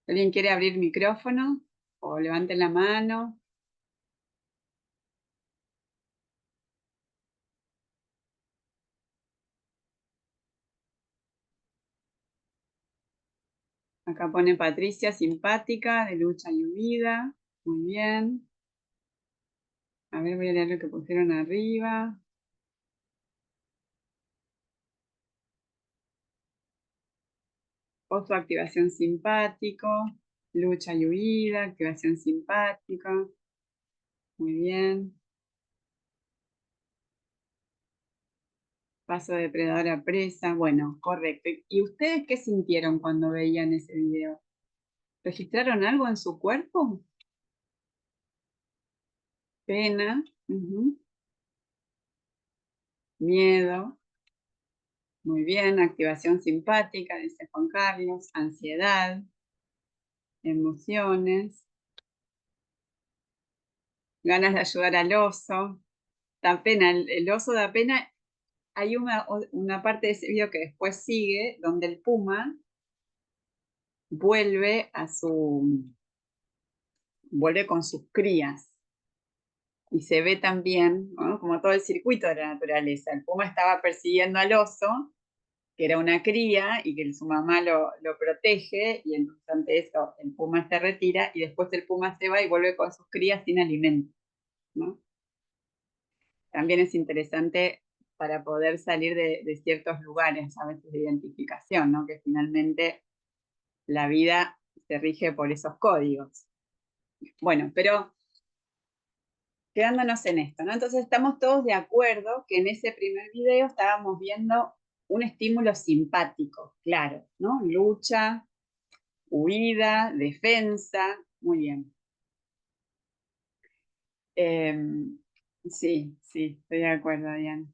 ¿Alguien quiere abrir micrófono? O levanten la mano. Acá pone Patricia, simpática, de lucha y huida. Muy bien. A ver, voy a leer lo que pusieron arriba. Oso, activación simpático. Lucha y huida, activación simpática. Muy bien. Paso de depredador a presa. Bueno, correcto. ¿Y ustedes qué sintieron cuando veían ese video? ¿Registraron algo en su cuerpo? Pena. Miedo. Muy bien. Activación simpática, dice Juan Carlos. Ansiedad. Emociones. Ganas de ayudar al oso. da pena, el oso da pena. Hay una parte de ese video que después sigue, donde el puma vuelve vuelve con sus crías. Y se ve también, ¿no?, como todo el circuito de la naturaleza. El puma estaba persiguiendo al oso, que era una cría, y que su mamá lo protege, y entonces ante eso el puma se retira, y después el puma se va y vuelve con sus crías sin alimento, ¿no? También es interesante para poder salir de ciertos lugares, a veces de identificación, ¿no? Que finalmente la vida se rige por esos códigos. Bueno, pero quedándonos en esto, ¿no? Entonces estamos todos de acuerdo que en ese primer video estábamos viendo un estímulo simpático, claro, ¿no? Lucha, huida, defensa, muy bien. Sí, estoy de acuerdo, Diana.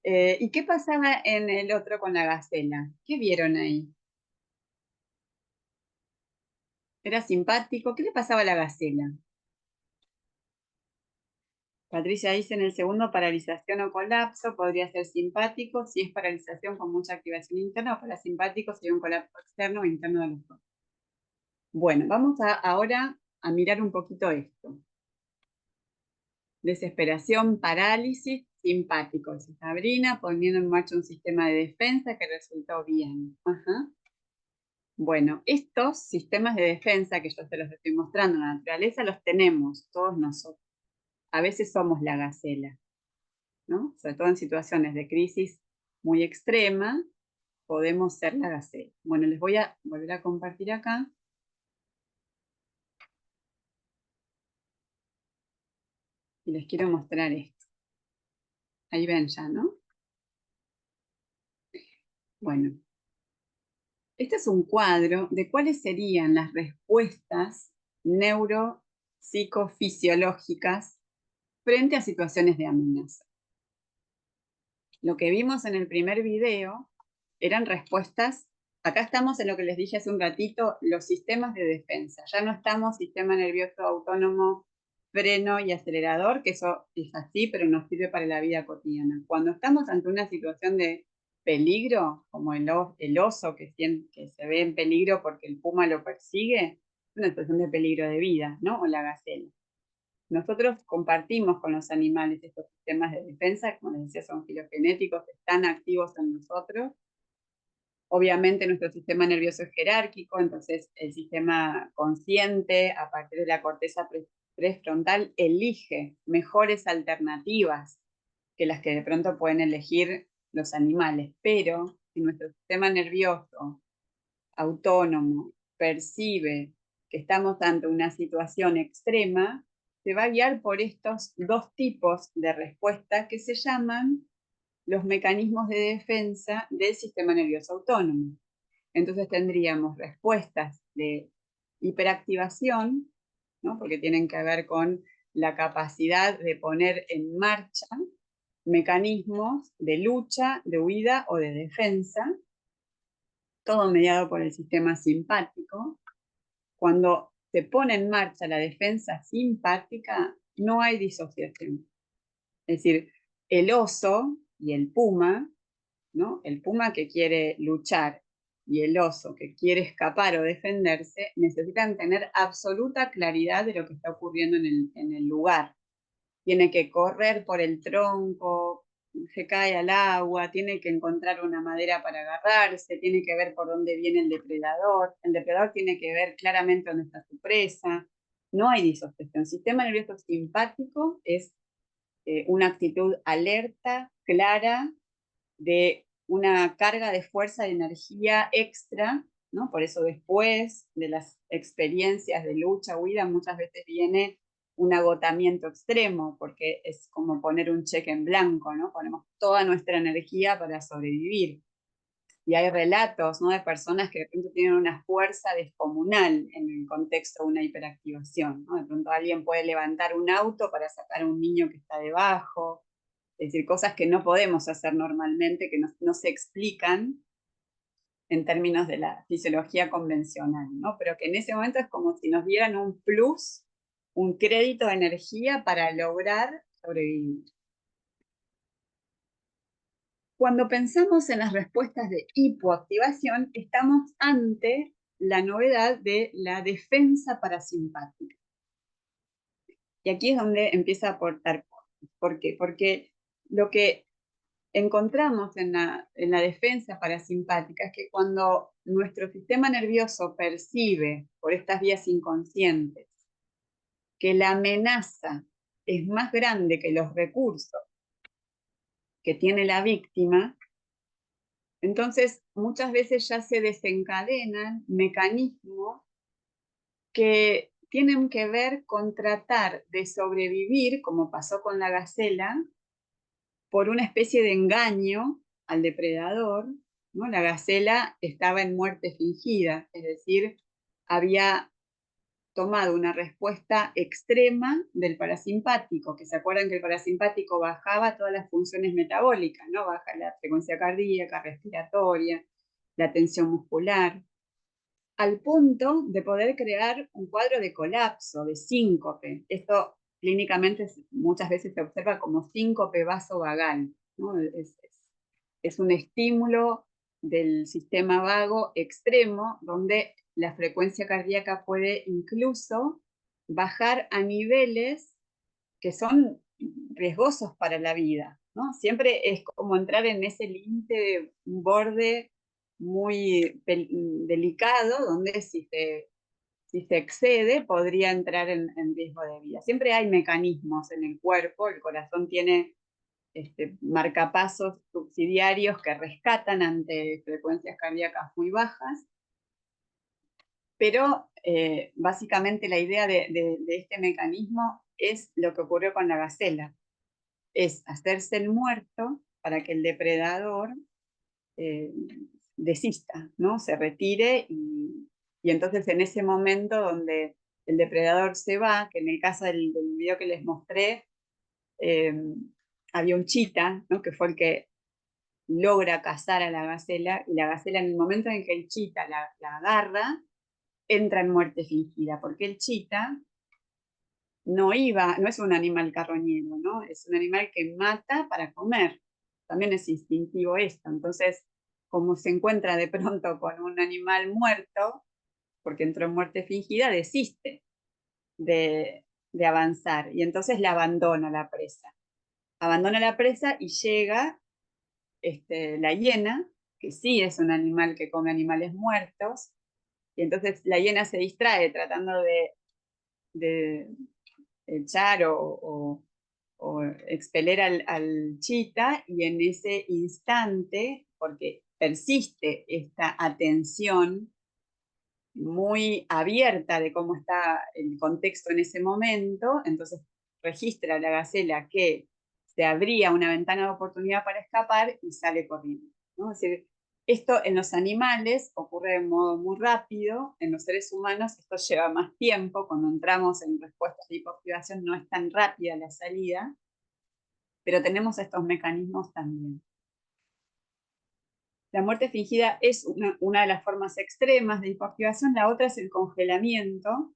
¿Y qué pasaba en el otro con la gacela? ¿Qué vieron ahí? ¿Era simpático? ¿Qué le pasaba a la gacela? Patricia dice, en el segundo, paralización o colapso, podría ser simpático. Si es paralización con mucha activación interna, o parasimpático sería un colapso externo o interno de los ojos. Bueno, vamos ahora a mirar un poquito esto. Desesperación, parálisis, simpático. Dice Sabrina, poniendo en marcha un sistema de defensa que resultó bien. Ajá. Bueno, estos sistemas de defensa que yo te los estoy mostrando en la naturaleza los tenemos todos nosotros. A veces somos la gacela, ¿no? Sobre todo en situaciones de crisis muy extrema, podemos ser la gacela. Bueno, les voy a volver a compartir acá. Y les quiero mostrar esto. Ahí ven ya, ¿no? Bueno, este es un cuadro de cuáles serían las respuestas neuropsicofisiológicas frente a situaciones de amenaza. Lo que vimos en el primer video eran respuestas. Acá estamos en lo que les dije hace un ratito, los sistemas de defensa. Ya no estamos sistema nervioso autónomo, freno y acelerador, que eso es así, pero nos sirve para la vida cotidiana. Cuando estamos ante una situación de peligro, como el oso que se ve en peligro porque el puma lo persigue, es una situación de peligro de vida, ¿no? O la gacela. Nosotros compartimos con los animales estos sistemas de defensa, como les decía, son filogenéticos, están activos en nosotros. Obviamente nuestro sistema nervioso es jerárquico, entonces el sistema consciente, a partir de la corteza prefrontal, elige mejores alternativas que las que de pronto pueden elegir los animales. Pero si nuestro sistema nervioso autónomo percibe que estamos ante una situación extrema, se va a guiar por estos dos tipos de respuesta que se llaman los mecanismos de defensa del sistema nervioso autónomo. Entonces tendríamos respuestas de hiperactivación, ¿no? Porque tienen que ver con la capacidad de poner en marcha mecanismos de lucha, de huida o de defensa, todo mediado por el sistema simpático. Cuando se pone en marcha la defensa simpática, no hay disociación. Es decir, el oso y el puma, ¿no? El puma que quiere luchar y el oso que quiere escapar o defenderse, necesitan tener absoluta claridad de lo que está ocurriendo en el lugar. Tiene que correr por el tronco, se cae al agua, tiene que encontrar una madera para agarrarse, tiene que ver por dónde viene el depredador tiene que ver claramente dónde está su presa. No hay disociación. Sistema nervioso simpático es una actitud alerta, clara, de una carga de fuerza y energía extra, ¿no? Por eso después de las experiencias de lucha, huida, muchas veces viene un agotamiento extremo, porque es como poner un cheque en blanco, ¿no? Ponemos toda nuestra energía para sobrevivir. Y hay relatos, ¿no?, de personas que de pronto tienen una fuerza descomunal en el contexto de una hiperactivación, ¿no? De pronto alguien puede levantar un auto para sacar a un niño que está debajo, es decir, cosas que no podemos hacer normalmente, que no se explican en términos de la fisiología convencional, ¿no? Pero que en ese momento es como si nos dieran un plus, un crédito de energía para lograr sobrevivir. Cuando pensamos en las respuestas de hipoactivación, estamos ante la novedad de la defensa parasimpática. Y aquí es donde empieza a aportar. ¿Por qué? Porque lo que encontramos en la defensa parasimpática es que cuando nuestro sistema nervioso percibe por estas vías inconscientes que la amenaza es más grande que los recursos que tiene la víctima, entonces muchas veces ya se desencadenan mecanismos que tienen que ver con tratar de sobrevivir, como pasó con la gacela, por una especie de engaño al depredador, ¿no? La gacela estaba en muerte fingida, es decir, había tomado una respuesta extrema del parasimpático, que se acuerdan que el parasimpático bajaba todas las funciones metabólicas, ¿no? Baja la frecuencia cardíaca, respiratoria, la tensión muscular, al punto de poder crear un cuadro de colapso, de síncope. Esto clínicamente muchas veces se observa como síncope vasovagal, ¿no? Es un estímulo del sistema vago extremo donde la frecuencia cardíaca puede incluso bajar a niveles que son riesgosos para la vida, ¿no? Siempre es como entrar en ese límite de un borde muy delicado, donde si se excede podría entrar en riesgo de vida. Siempre hay mecanismos en el cuerpo, el corazón tiene marcapasos subsidiarios que rescatan ante frecuencias cardíacas muy bajas, pero básicamente la idea de este mecanismo es lo que ocurrió con la gacela, es hacerse el muerto para que el depredador desista, ¿no? Se retire y entonces en ese momento donde el depredador se va, que en el caso del video que les mostré, había un chita, ¿no? Que fue el que logra cazar a la gacela, y la gacela en el momento en que el chita la agarra, entra en muerte fingida, porque el chita no es un animal carroñero, ¿no? Es un animal que mata para comer. También es instintivo esto. Entonces, como se encuentra de pronto con un animal muerto, porque entró en muerte fingida, desiste de avanzar y entonces la abandona la presa. Abandona la presa y llega la hiena, que sí es un animal que come animales muertos, y entonces la hiena se distrae tratando de echar o expeler al chita, y en ese instante, porque persiste esta atención muy abierta de cómo está el contexto en ese momento, entonces registra la gacela que se abría una ventana de oportunidad para escapar y sale corriendo, ¿no? Es decir, esto en los animales ocurre de modo muy rápido, en los seres humanos esto lleva más tiempo, cuando entramos en respuestas de hipoactivación no es tan rápida la salida, pero tenemos estos mecanismos también. La muerte fingida es una de las formas extremas de hipoactivación, la otra es el congelamiento.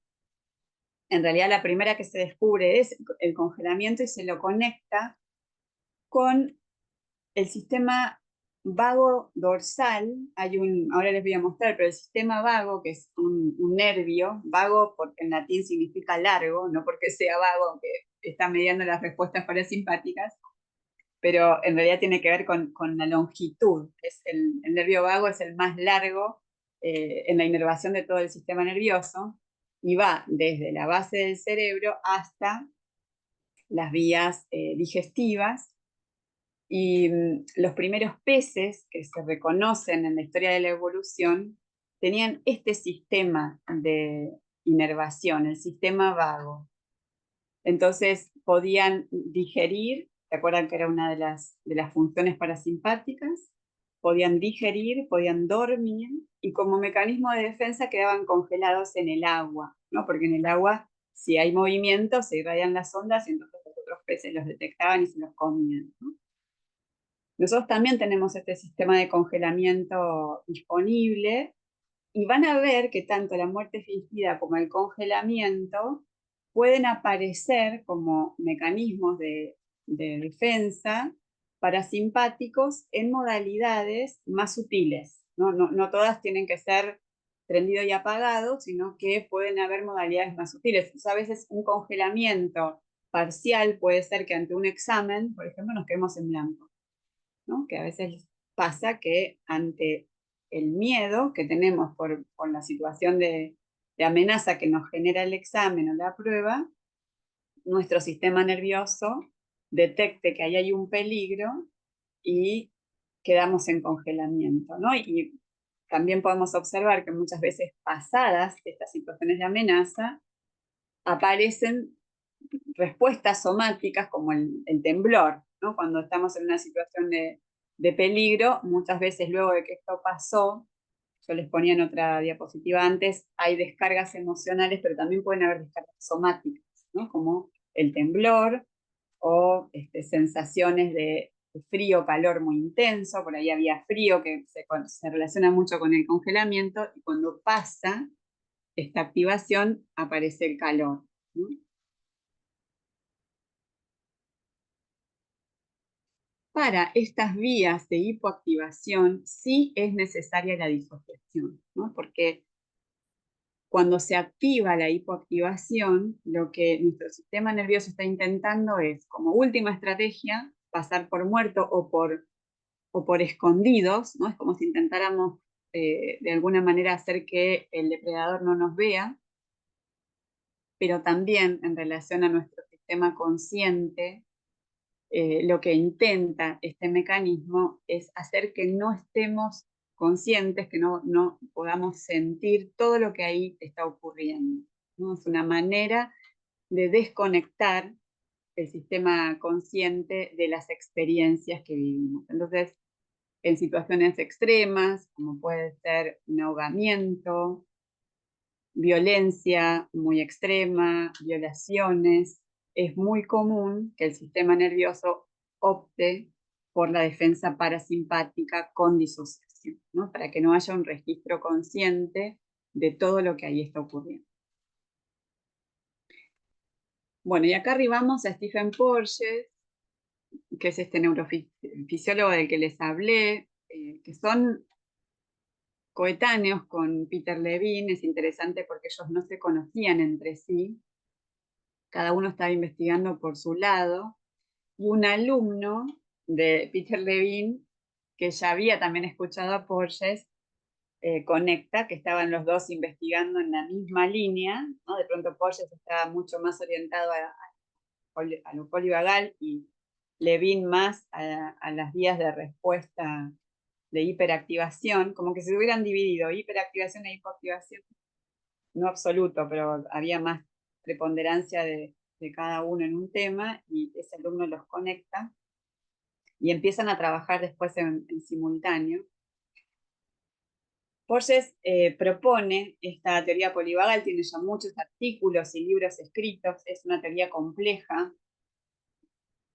En realidad la primera que se descubre es el congelamiento y se lo conecta con el sistema vago dorsal. Ahora les voy a mostrar, pero el sistema vago, que es un nervio, vago porque en latín significa largo, no porque sea vago, aunque está mediando las respuestas parasimpáticas, pero en realidad tiene que ver con la longitud. El nervio vago es el más largo en la inervación de todo el sistema nervioso y va desde la base del cerebro hasta las vías digestivas. Y los primeros peces que se reconocen en la historia de la evolución tenían este sistema de inervación, el sistema vago. Entonces podían digerir, ¿se acuerdan que era una de las funciones parasimpáticas? Podían digerir, podían dormir, y como mecanismo de defensa quedaban congelados en el agua, ¿no? Porque en el agua, si hay movimiento, se irradian las ondas y entonces los otros peces los detectaban y se los comían, ¿no? Nosotros también tenemos este sistema de congelamiento disponible, y van a ver que tanto la muerte fingida como el congelamiento pueden aparecer como mecanismos de defensa parasimpáticos en modalidades más sutiles, ¿no? No todas tienen que ser prendido y apagado, sino que pueden haber modalidades más sutiles. Entonces, a veces un congelamiento parcial puede ser que ante un examen, por ejemplo, nos quedemos en blanco, ¿no? Que a veces pasa que ante el miedo que tenemos por la situación de amenaza que nos genera el examen o la prueba, nuestro sistema nervioso detecte que ahí hay un peligro y quedamos en congelamiento, ¿no? Y también podemos observar que muchas veces pasadas estas situaciones de amenaza, aparecen respuestas somáticas como el temblor, ¿no? Cuando estamos en una situación de peligro, muchas veces luego de que esto pasó, yo les ponía en otra diapositiva antes, hay descargas emocionales, pero también pueden haber descargas somáticas, ¿no? Como el temblor o sensaciones de frío, calor muy intenso, por ahí había frío que se relaciona mucho con el congelamiento, y cuando pasa esta activación aparece el calor, ¿no? Para estas vías de hipoactivación sí es necesaria la disociación, ¿no? Porque cuando se activa la hipoactivación, lo que nuestro sistema nervioso está intentando es, como última estrategia, pasar por muerto o por escondidos, ¿no? Es como si intentáramos de alguna manera hacer que el depredador no nos vea, pero también en relación a nuestro sistema consciente, lo que intenta este mecanismo es hacer que no estemos conscientes, que no podamos sentir todo lo que ahí está ocurriendo, ¿no? Es una manera de desconectar el sistema consciente de las experiencias que vivimos. Entonces, en situaciones extremas, como puede ser un ahogamiento, violencia muy extrema, violaciones, es muy común que el sistema nervioso opte por la defensa parasimpática con disociación, ¿no? Para que no haya un registro consciente de todo lo que ahí está ocurriendo. Bueno, y acá arribamos a Stephen Porges, que es este neurofisiólogo del que les hablé, que son coetáneos con Peter Levine. Es interesante porque ellos no se conocían entre sí, cada uno estaba investigando por su lado, y un alumno de Peter Levine, que ya había también escuchado a Porges, conecta que estaban los dos investigando en la misma línea, ¿no? De pronto Porges estaba mucho más orientado a lo polivagal y Levine más a las vías de respuesta de hiperactivación, como que se hubieran dividido hiperactivación e hipoactivación, no absoluto, pero había más preponderancia de cada uno en un tema, y ese alumno los conecta y empiezan a trabajar después en simultáneo. Porges propone esta teoría polivagal, tiene ya muchos artículos y libros escritos, es una teoría compleja,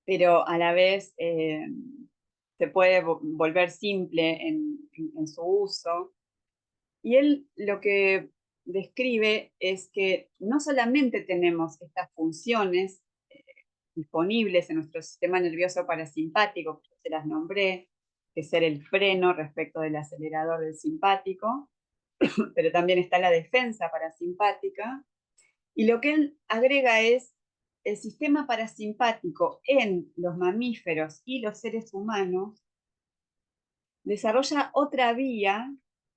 pero a la vez se puede volver simple en su uso. Y él lo que describe es que no solamente tenemos estas funciones disponibles en nuestro sistema nervioso parasimpático, que se las nombré, que es ser el freno respecto del acelerador del simpático, pero también está la defensa parasimpática. Y lo que él agrega es el sistema parasimpático en los mamíferos y los seres humanos desarrolla otra vía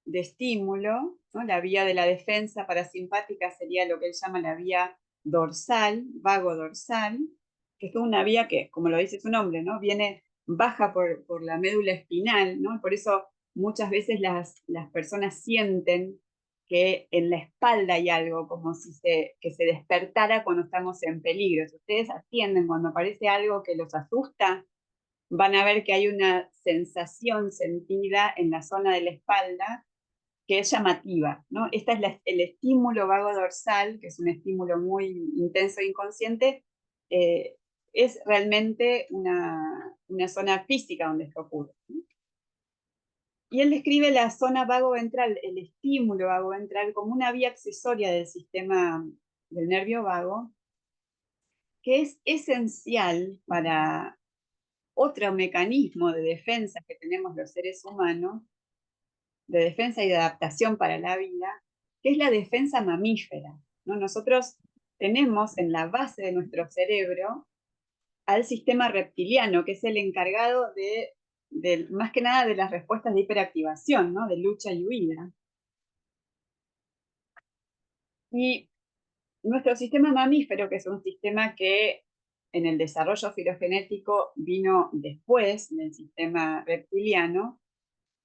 de estímulo, ¿no? La vía de la defensa parasimpática sería lo que él llama la vía dorsal, vago dorsal, que es una vía que, como lo dice su nombre, ¿no? Viene baja por la médula espinal, ¿no? Por eso muchas veces las personas sienten que en la espalda hay algo, como si que se despertara cuando estamos en peligro. Si ustedes atienden cuando aparece algo que los asusta, van a ver que hay una sensación sentida en la zona de la espalda que es llamativa, ¿no? Este es el estímulo vago dorsal, que es un estímulo muy intenso e inconsciente, es realmente una zona física donde esto ocurre, ¿no? Y él describe la zona vago ventral, el estímulo vago ventral, como una vía accesoria del sistema del nervio vago, que es esencial para otro mecanismo de defensa que tenemos los seres humanos, de defensa y de adaptación para la vida, que es la defensa mamífera, ¿no? Nosotros tenemos en la base de nuestro cerebro al sistema reptiliano, que es el encargado de más que nada de las respuestas de hiperactivación, ¿no? De lucha y huida. Y nuestro sistema mamífero, que es un sistema que en el desarrollo filogenético vino después del sistema reptiliano,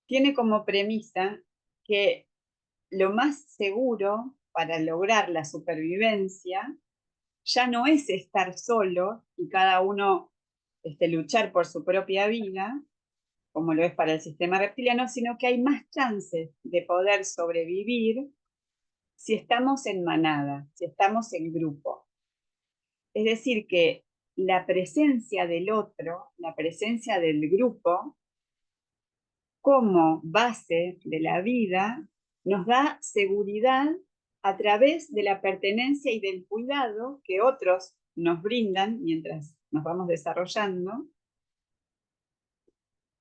tiene como premisa que lo más seguro para lograr la supervivencia ya no es estar solo y cada uno luchar por su propia vida, como lo es para el sistema reptiliano, sino que hay más chances de poder sobrevivir si estamos en manada, si estamos en grupo. Es decir, que la presencia del otro, la presencia del grupo, como base de la vida, nos da seguridad a través de la pertenencia y del cuidado que otros nos brindan mientras nos vamos desarrollando,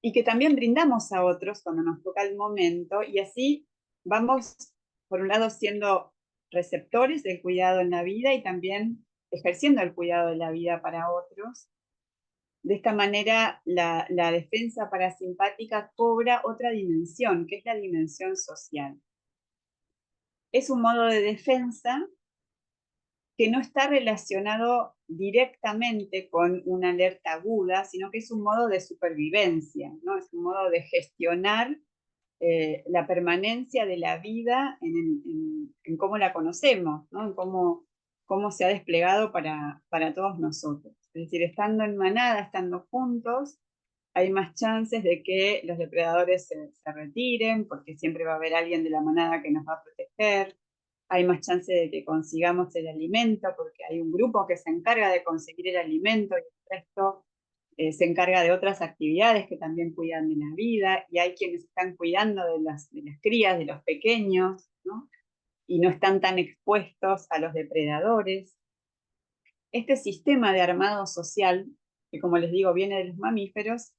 y que también brindamos a otros cuando nos toca el momento, y así vamos, por un lado, siendo receptores del cuidado en la vida y también ejerciendo el cuidado de la vida para otros. De esta manera, la defensa parasimpática cobra otra dimensión, que es la dimensión social. Es un modo de defensa que no está relacionado directamente con una alerta aguda, sino que es un modo de supervivencia, ¿no? Es un modo de gestionar la permanencia de la vida en cómo la conocemos, ¿no? En cómo se ha desplegado para todos nosotros. Es decir, estando en manada, estando juntos, hay más chances de que los depredadores se retiren, porque siempre va a haber alguien de la manada que nos va a proteger. Hay más chance de que consigamos el alimento, porque hay un grupo que se encarga de conseguir el alimento y el resto se encarga de otras actividades que también cuidan de la vida, y hay quienes están cuidando de las crías, de los pequeños, ¿no? Y no están tan expuestos a los depredadores. Este sistema de armado social, que como les digo viene de los mamíferos,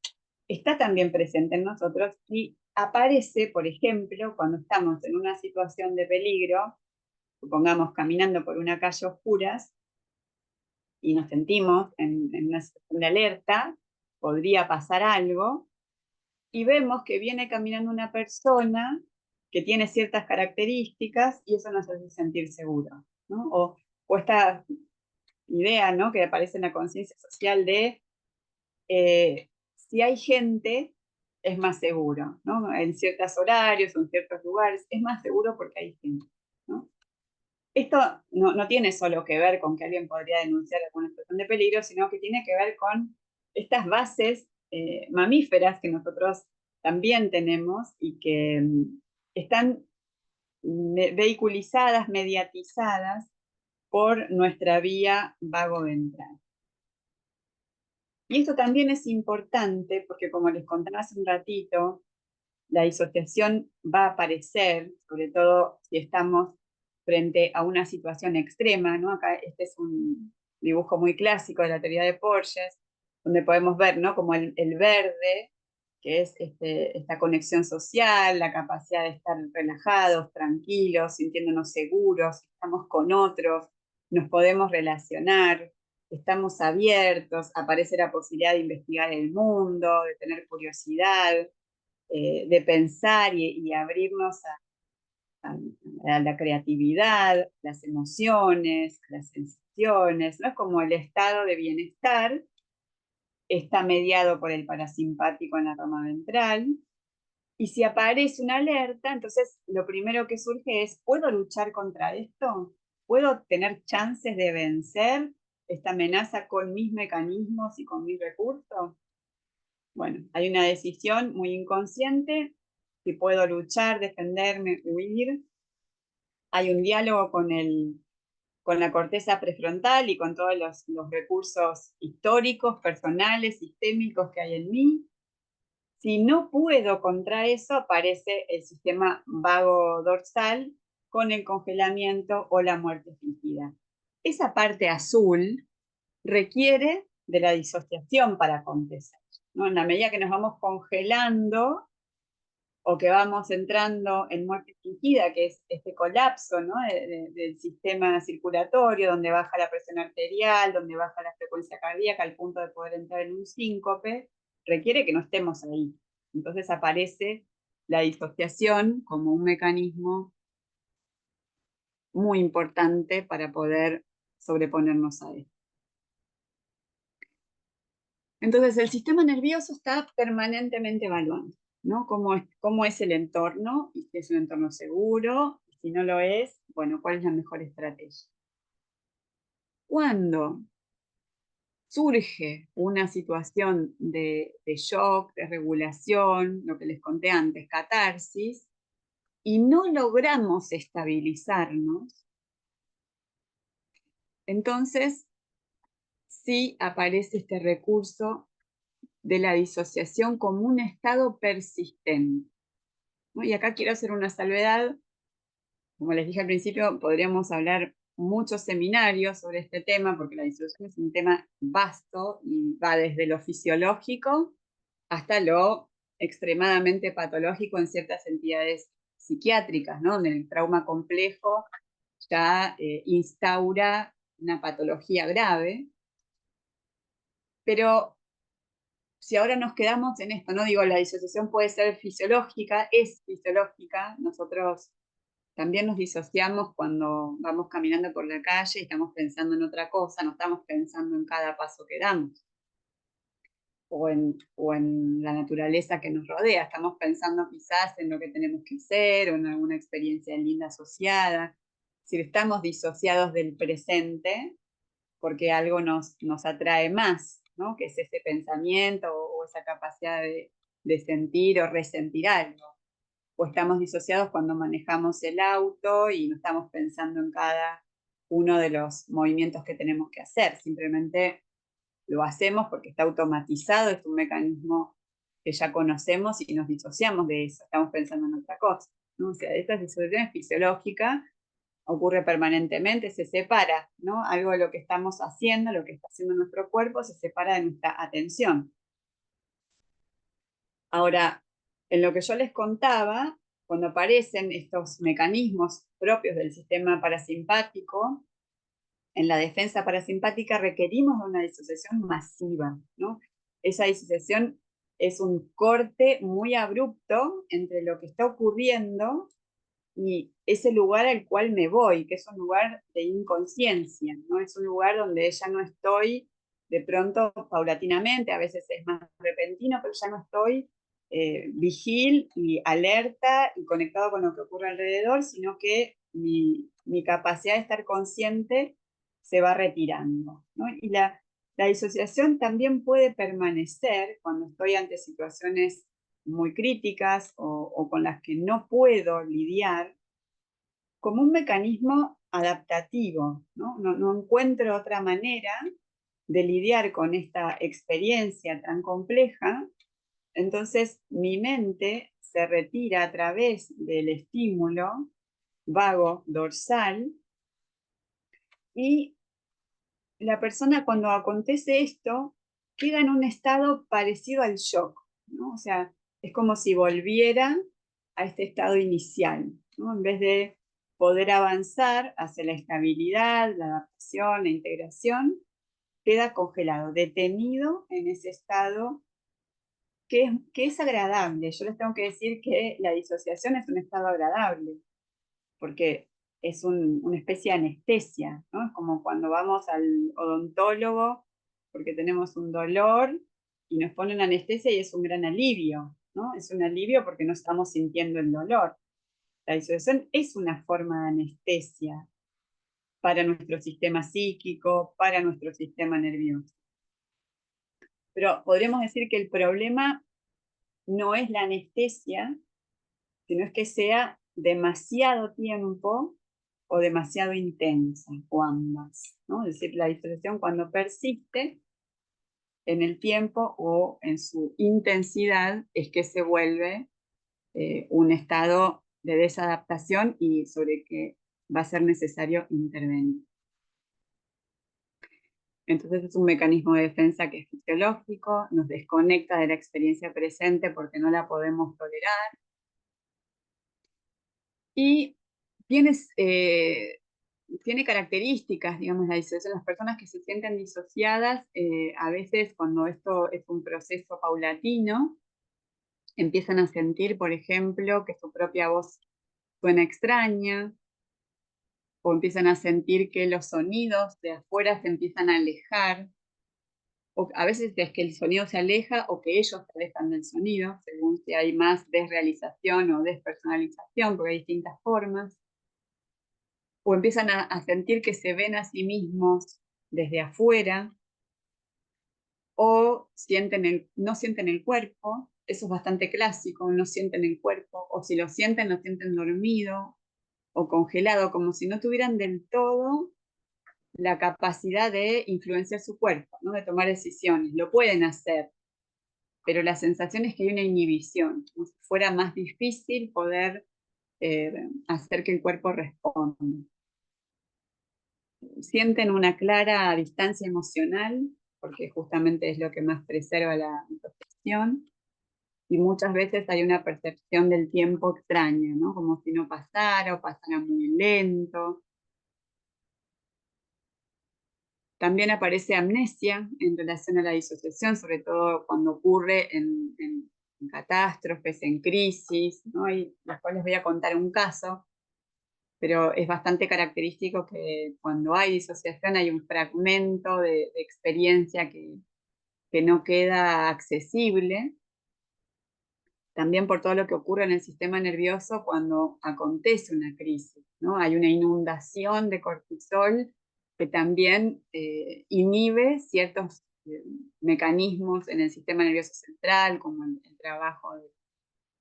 está también presente en nosotros y aparece, por ejemplo, cuando estamos en una situación de peligro, supongamos caminando por una calle oscura y nos sentimos en una situación de alerta, podría pasar algo, y vemos que viene caminando una persona que tiene ciertas características y eso nos hace sentir seguros, ¿no? O esta idea, ¿no?, que aparece en la conciencia social de si hay gente, es más seguro, ¿no? En ciertos horarios, en ciertos lugares, es más seguro porque hay gente, ¿no? Esto no tiene solo que ver con que alguien podría denunciar alguna situación de peligro, sino que tiene que ver con estas bases mamíferas que nosotros también tenemos y que están vehiculizadas, mediatizadas por nuestra vía vago-ventral. Y esto también es importante porque, como les contaba hace un ratito, la disociación va a aparecer, sobre todo si estamos frente a una situación extrema, ¿no? Acá este es un dibujo muy clásico de la teoría de Porges, donde podemos ver, ¿no?, como el verde, que es esta conexión social, la capacidad de estar relajados, tranquilos, sintiéndonos seguros, estamos con otros, nos podemos relacionar, estamos abiertos, aparece la posibilidad de investigar el mundo, de tener curiosidad, de pensar y abrirnos a la creatividad, las emociones, las sensaciones, ¿no? Es como el estado de bienestar está mediado por el parasimpático en la rama ventral, y si aparece una alerta, entonces lo primero que surge es, ¿puedo luchar contra esto? ¿Puedo tener chances de vencer esta amenaza con mis mecanismos y con mis recursos? Bueno, hay una decisión muy inconsciente, si puedo luchar, defenderme, huir. Hay un diálogo con la corteza prefrontal y con todos los recursos históricos, personales, sistémicos que hay en mí. Si no puedo contra eso, aparece el sistema vago dorsal con el congelamiento o la muerte fingida. Esa parte azul requiere de la disociación para acontecer. ¿no? En la medida que nos vamos congelando o que vamos entrando en muerte fingida, que es este colapso, ¿no? Del sistema circulatorio, donde baja la presión arterial, donde baja la frecuencia cardíaca al punto de poder entrar en un síncope, requiere que no estemos ahí. Entonces aparece la disociación como un mecanismo muy importante para poder sobreponernos a esto. Entonces el sistema nervioso está permanentemente evaluando, ¿no? Cómo es el entorno, y si es un entorno seguro, y si no lo es, bueno, ¿cuál es la mejor estrategia? Cuando surge una situación de shock, de regulación, lo que les conté antes, catarsis, y no logramos estabilizarnos, entonces sí aparece este recurso de la disociación como un estado persistente, ¿no? Y acá quiero hacer una salvedad. Como les dije al principio, podríamos hablar muchos seminarios sobre este tema, porque la disociación es un tema vasto y va desde lo fisiológico hasta lo extremadamente patológico en ciertas entidades psiquiátricas, ¿no? Donde el trauma complejo ya instaura una patología grave. Pero si ahora nos quedamos en esto, no digo, la disociación puede ser fisiológica, es fisiológica, nosotros también nos disociamos cuando vamos caminando por la calle y estamos pensando en otra cosa, no estamos pensando en cada paso que damos, o en la naturaleza que nos rodea, estamos pensando quizás en lo que tenemos que hacer, o en alguna experiencia linda asociada. Si estamos disociados del presente, porque algo nos atrae más, ¿no? Que es ese pensamiento o esa capacidad de sentir o resentir algo. O estamos disociados cuando manejamos el auto y no estamos pensando en cada uno de los movimientos que tenemos que hacer, simplemente lo hacemos porque está automatizado, es un mecanismo que ya conocemos y nos disociamos de eso, estamos pensando en otra cosa, ¿no? O sea, esta disociación es fisiológica, ocurre permanentemente, se separa, ¿no? Algo de lo que estamos haciendo, lo que está haciendo nuestro cuerpo, se separa de nuestra atención. Ahora, en lo que yo les contaba, cuando aparecen estos mecanismos propios del sistema parasimpático, en la defensa parasimpática requerimos de una disociación masiva, ¿no? Esa disociación es un corte muy abrupto entre lo que está ocurriendo y ese lugar al cual me voy, que es un lugar de inconsciencia, ¿no? Es un lugar donde ya no estoy de pronto paulatinamente, a veces es más repentino, pero ya no estoy vigil y alerta y conectado con lo que ocurre alrededor, sino que mi capacidad de estar consciente se va retirando, ¿no? Y la disociación también puede permanecer cuando estoy ante situaciones muy críticas o con las que no puedo lidiar, como un mecanismo adaptativo, ¿no? No encuentro otra manera de lidiar con esta experiencia tan compleja, entonces mi mente se retira a través del estímulo vago dorsal y la persona cuando acontece esto queda en un estado parecido al shock, ¿no? O sea, es como si volviera a este estado inicial, ¿no? En vez de poder avanzar hacia la estabilidad, la adaptación, la integración, queda congelado, detenido en ese estado que es agradable. Yo les tengo que decir que la disociación es un estado agradable, porque es una especie de anestesia, ¿no? Es como cuando vamos al odontólogo porque tenemos un dolor y nos ponen anestesia y es un gran alivio, ¿no? Es un alivio porque no estamos sintiendo el dolor. La disociación es una forma de anestesia para nuestro sistema psíquico, para nuestro sistema nervioso. Pero podríamos decir que el problema no es la anestesia, sino es que sea demasiado tiempo o demasiado intensa, o ambas, ¿no? Es decir, la disociación cuando persiste en el tiempo o en su intensidad es que se vuelve un estado de desadaptación y sobre que va a ser necesario intervenir. Entonces es un mecanismo de defensa que es fisiológico, nos desconecta de la experiencia presente porque no la podemos tolerar. Y tiene características, digamos, la disociación. Las personas que se sienten disociadas, a veces cuando esto es un proceso paulatino, empiezan a sentir, por ejemplo, que su propia voz suena extraña, o empiezan a sentir que los sonidos de afuera se empiezan a alejar, o a veces es que el sonido se aleja o que ellos se alejan del sonido, según si hay más desrealización o despersonalización, porque hay distintas formas, o empiezan a sentir que se ven a sí mismos desde afuera, o no sienten el cuerpo, eso es bastante clásico, no sienten el cuerpo, o si lo sienten dormido o congelado, como si no tuvieran del todo la capacidad de influenciar su cuerpo, ¿no? De tomar decisiones. Lo pueden hacer, pero la sensación es que hay una inhibición, como si fuera más difícil poder hacer que el cuerpo responda. Sienten una clara distancia emocional, porque justamente es lo que más preserva la introspección, y muchas veces hay una percepción del tiempo extraña, ¿no? Como si no pasara o pasara muy lento. También aparece amnesia en relación a la disociación, sobre todo cuando ocurre en catástrofes, en crisis, ¿no? Y después les voy a contar un caso, pero es bastante característico que cuando hay disociación hay un fragmento de experiencia que no queda accesible, también por todo lo que ocurre en el sistema nervioso cuando acontece una crisis, ¿no? Hay una inundación de cortisol que también inhibe ciertos mecanismos en el sistema nervioso central, como el trabajo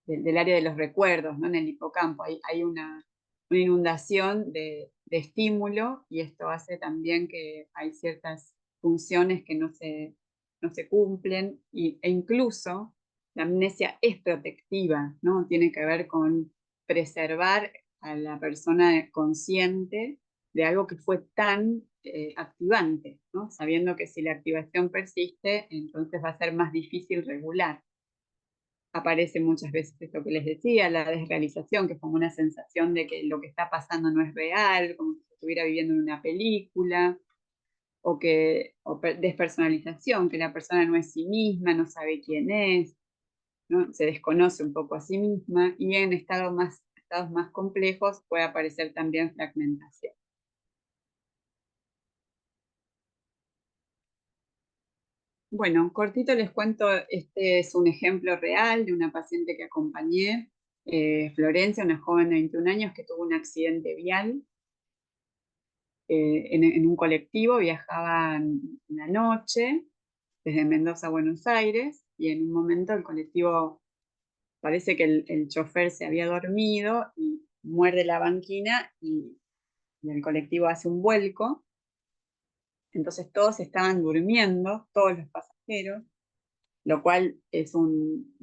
del área de los recuerdos, ¿no? En el hipocampo hay una inundación de estímulo, y esto hace también que hay ciertas funciones que no se cumplen, e incluso la amnesia es protectiva, ¿no? Tiene que ver con preservar a la persona consciente de algo que fue tan activante, ¿no? Sabiendo que si la activación persiste, entonces va a ser más difícil regular. Aparece muchas veces esto que les decía, la desrealización, que es como una sensación de que lo que está pasando no es real, como si estuviera viviendo en una película, o despersonalización, que la persona no es sí misma, no sabe quién es, ¿no? Se desconoce un poco a sí misma, y en estados más complejos puede aparecer también fragmentación. Bueno, cortito les cuento, este es un ejemplo real de una paciente que acompañé, Florencia, una joven de 21 años que tuvo un accidente vial en un colectivo, viajaban una noche desde Mendoza a Buenos Aires, y en un momento el colectivo, parece que el chofer se había dormido y muerde la banquina, y el colectivo hace un vuelco. Entonces todos estaban durmiendo, todos los pasajeros, lo cual es un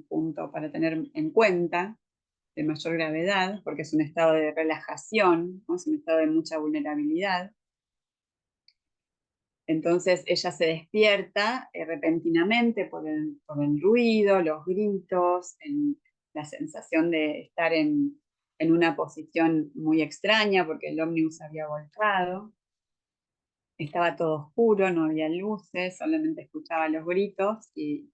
punto para tener en cuenta de mayor gravedad, porque es un estado de relajación, ¿no? Es un estado de mucha vulnerabilidad. Entonces ella se despierta repentinamente por el ruido, los gritos, la sensación de estar en una posición muy extraña porque el ómnibus había volcado. Estaba todo oscuro, no había luces, solamente escuchaba los gritos, y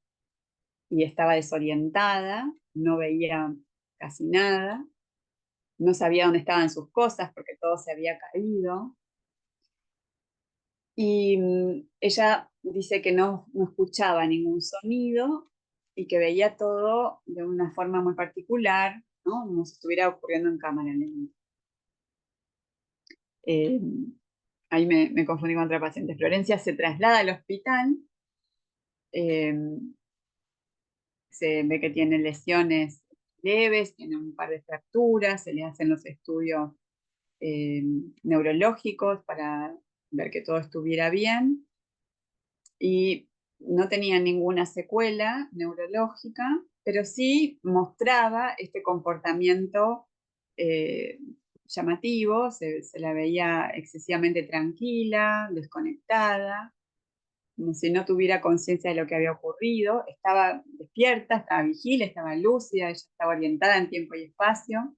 estaba desorientada, no veía casi nada, no sabía dónde estaban sus cosas porque todo se había caído. Y ella dice que no escuchaba ningún sonido y que veía todo de una forma muy particular, ¿no? Como si estuviera ocurriendo en cámara lenta. Eh, Ahí me confundí con otra paciente. Florencia se traslada al hospital, eh, se ve que tiene lesiones leves, tiene un par de fracturas, se le hacen los estudios eh, neurológicos para ver que todo estuviera bien, y no tenía ninguna secuela neurológica, pero sí mostraba este comportamiento llamativo, se la veía excesivamente tranquila, desconectada, como si no tuviera conciencia de lo que había ocurrido. Estaba despierta, estaba vigil, estaba lúcida, ella estaba orientada en tiempo y espacio,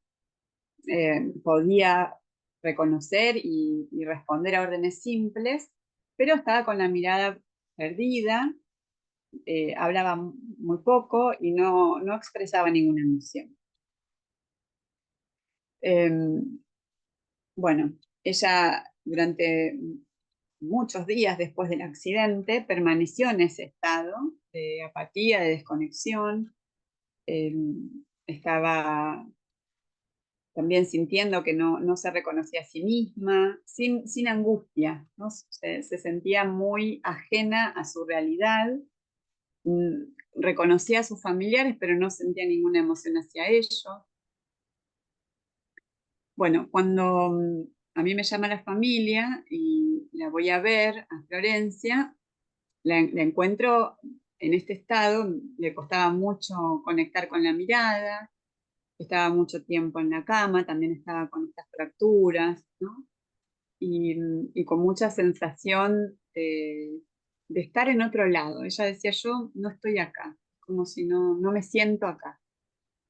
podía reconocer y responder a órdenes simples, pero estaba con la mirada perdida, hablaba muy poco y no expresaba ninguna emoción. Bueno, ella durante muchos días después del accidente permaneció en ese estado de apatía, de desconexión. Estaba también sintiendo que no se reconocía a sí misma, sin angustia, ¿no? Se sentía muy ajena a su realidad, reconocía a sus familiares, pero no sentía ninguna emoción hacia ellos. Bueno, cuando a mí me llama la familia y la voy a ver a Florencia, la encuentro en este estado, le costaba mucho conectar con la mirada, estaba mucho tiempo en la cama, también estaba con estas fracturas, ¿no? Y con mucha sensación de estar en otro lado. Ella decía, yo no estoy acá, como si no me siento acá,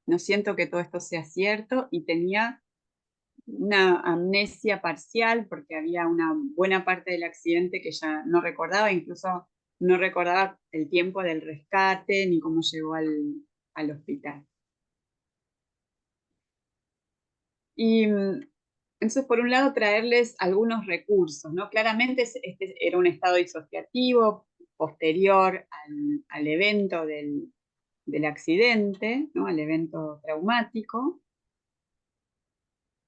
no siento que todo esto sea cierto, y tenía una amnesia parcial porque había una buena parte del accidente que ya no recordaba, incluso no recordaba el tiempo del rescate ni cómo llegó al hospital. Y entonces, por un lado, traerles algunos recursos, ¿no? Claramente este era un estado disociativo posterior al evento del accidente, ¿no? Al evento traumático.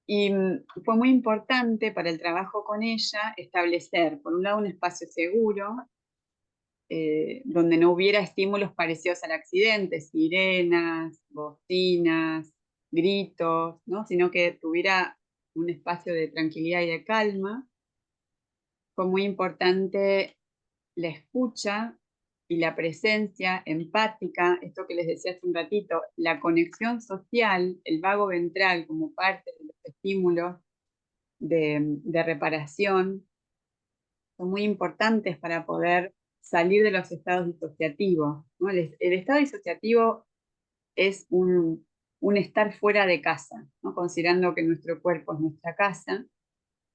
Y fue muy importante para el trabajo con ella establecer, por un lado, un espacio seguro, donde no hubiera estímulos parecidos al accidente, sirenas, bocinas, gritos, ¿no? Sino que tuviera un espacio de tranquilidad y de calma. Fue muy importante la escucha y la presencia empática, esto que les decía hace un ratito, la conexión social, el vago ventral como parte de los estímulos de reparación, son muy importantes para poder salir de los estados disociativos, ¿no? El estado disociativo es un estar fuera de casa, ¿no? Considerando que nuestro cuerpo es nuestra casa,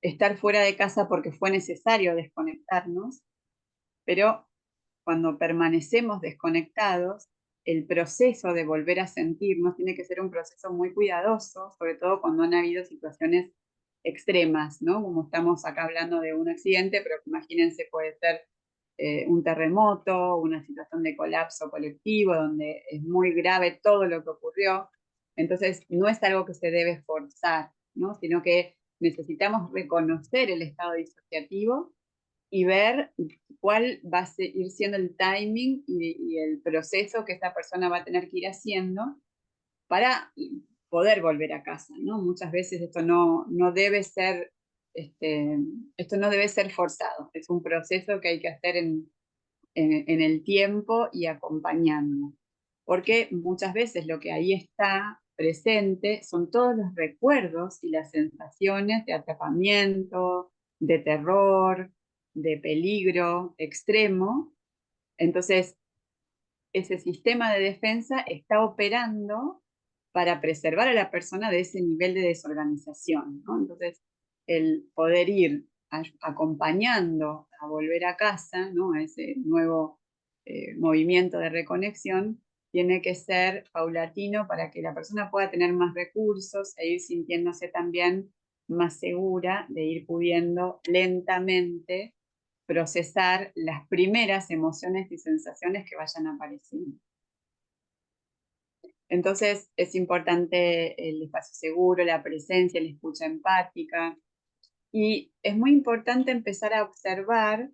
estar fuera de casa porque fue necesario desconectarnos, pero cuando permanecemos desconectados, el proceso de volver a sentirnos tiene que ser un proceso muy cuidadoso, sobre todo cuando han habido situaciones extremas, ¿no? Como estamos acá hablando de un accidente, pero imagínense, puede ser un terremoto, una situación de colapso colectivo, donde es muy grave todo lo que ocurrió. Entonces, no es algo que se debe forzar, ¿no? Sino que necesitamos reconocer el estado disociativo y ver cuál va a ir siendo el timing y el proceso que esta persona va a tener que ir haciendo para poder volver a casa, ¿no? Muchas veces esto no debe ser, esto no debe ser forzado, es un proceso que hay que hacer en el tiempo y acompañando, porque muchas veces lo que ahí está presente son todos los recuerdos y las sensaciones de atrapamiento, de terror, de peligro extremo. Entonces, ese sistema de defensa está operando para preservar a la persona de ese nivel de desorganización, ¿no? Entonces, el poder ir acompañando a volver a casa, ¿no? A ese nuevo movimiento de reconexión, tiene que ser paulatino para que la persona pueda tener más recursos e ir sintiéndose también más segura de ir pudiendo lentamente procesar las primeras emociones y sensaciones que vayan apareciendo. Entonces es importante el espacio seguro, la presencia, la escucha empática, y es muy importante empezar a observar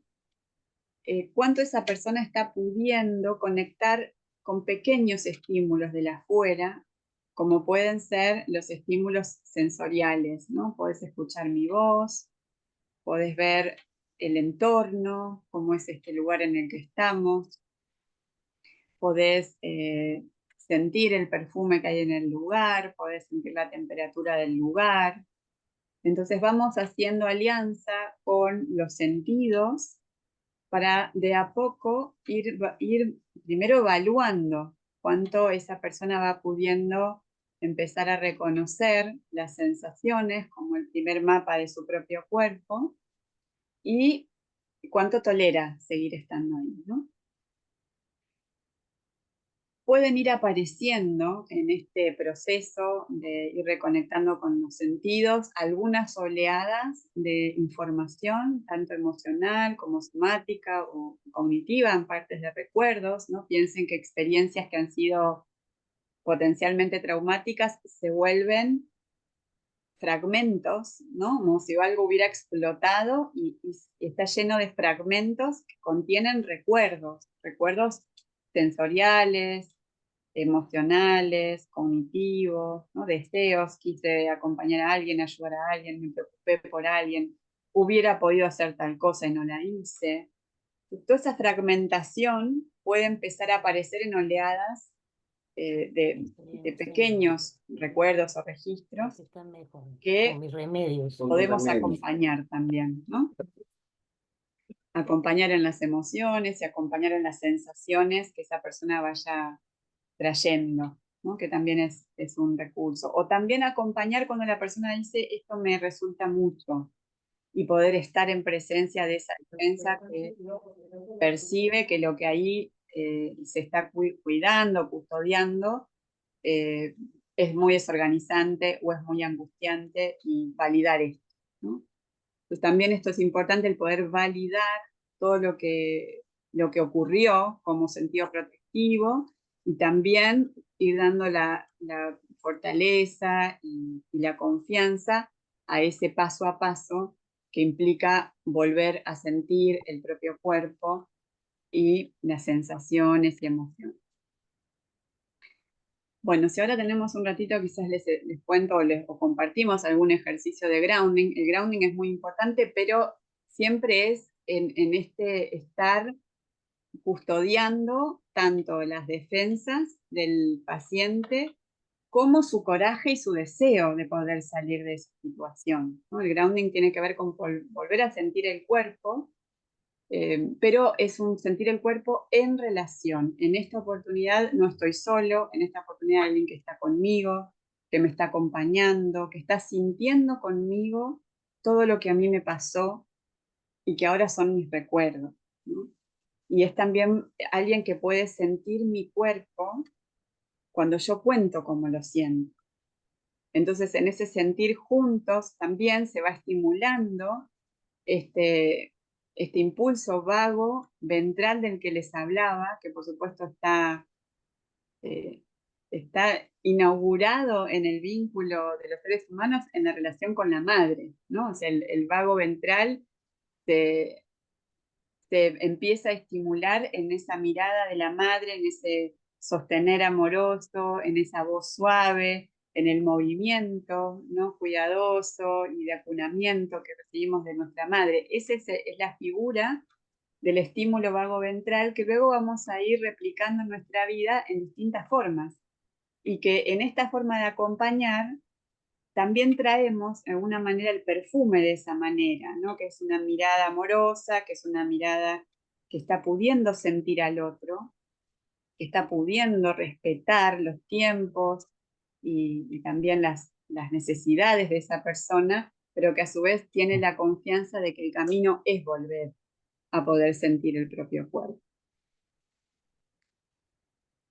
cuánto esa persona está pudiendo conectar con pequeños estímulos de la afuera, como pueden ser los estímulos sensoriales, ¿no? Podés escuchar mi voz, podés ver el entorno, cómo es este lugar en el que estamos, podés sentir el perfume que hay en el lugar, podés sentir la temperatura del lugar, Entonces vamos haciendo alianza con los sentidos para de a poco ir primero evaluando cuánto esa persona va pudiendo empezar a reconocer las sensaciones como el primer mapa de su propio cuerpo y cuánto tolera seguir estando ahí, ¿no? Pueden ir apareciendo en este proceso de ir reconectando con los sentidos algunas oleadas de información, tanto emocional como somática o cognitiva, en partes de recuerdos, ¿no? Piensen que experiencias que han sido potencialmente traumáticas se vuelven fragmentos, ¿no? Como si algo hubiera explotado y está lleno de fragmentos que contienen recuerdos sensoriales, emocionales, cognitivos, ¿no? Deseos, quise acompañar a alguien, ayudar a alguien, me preocupé por alguien, hubiera podido hacer tal cosa y no la hice. Toda esa fragmentación puede empezar a aparecer en oleadas de pequeños recuerdos o registros que podemos acompañar también, ¿no? Acompañar en las emociones y acompañar en las sensaciones que esa persona vaya trayendo, ¿no? Que también es un recurso. O también acompañar cuando la persona dice, esto me resulta mucho, y poder estar en presencia de esa defensa que percibe que lo que ahí se está cuidando, custodiando, es muy desorganizante o es muy angustiante, y validar esto, ¿no? Pues también esto es importante, el poder validar todo lo que ocurrió como sentido protectivo, y también ir dando la fortaleza y la confianza a ese paso a paso que implica volver a sentir el propio cuerpo y las sensaciones y emociones. Bueno, si ahora tenemos un ratito, quizás les cuento o compartimos algún ejercicio de grounding. El grounding es muy importante, pero siempre es en este estar custodiando tanto las defensas del paciente como su coraje y su deseo de poder salir de esa situación, ¿no? El grounding tiene que ver con volver a sentir el cuerpo, pero es un sentir el cuerpo en relación. En esta oportunidad no estoy solo, en esta oportunidad hay alguien que está conmigo, que me está acompañando, que está sintiendo conmigo todo lo que a mí me pasó y que ahora son mis recuerdos, ¿no? Y es también alguien que puede sentir mi cuerpo cuando yo cuento cómo lo siento. Entonces, en ese sentir juntos también se va estimulando este impulso vago ventral del que les hablaba, que por supuesto está inaugurado en el vínculo de los seres humanos en la relación con la madre, ¿no? O sea, el vago ventral se empieza a estimular en esa mirada de la madre, en ese sostener amoroso, en esa voz suave, en el movimiento, ¿no? Cuidadoso y de acunamiento que recibimos de nuestra madre. Esa es la figura del estímulo vago ventral que luego vamos a ir replicando en nuestra vida en distintas formas, y que en esta forma de acompañar también traemos de alguna manera el perfume de esa manera, ¿no? Que es una mirada amorosa, que es una mirada que está pudiendo sentir al otro, que está pudiendo respetar los tiempos y también las necesidades de esa persona, pero que a su vez tiene la confianza de que el camino es volver a poder sentir el propio cuerpo.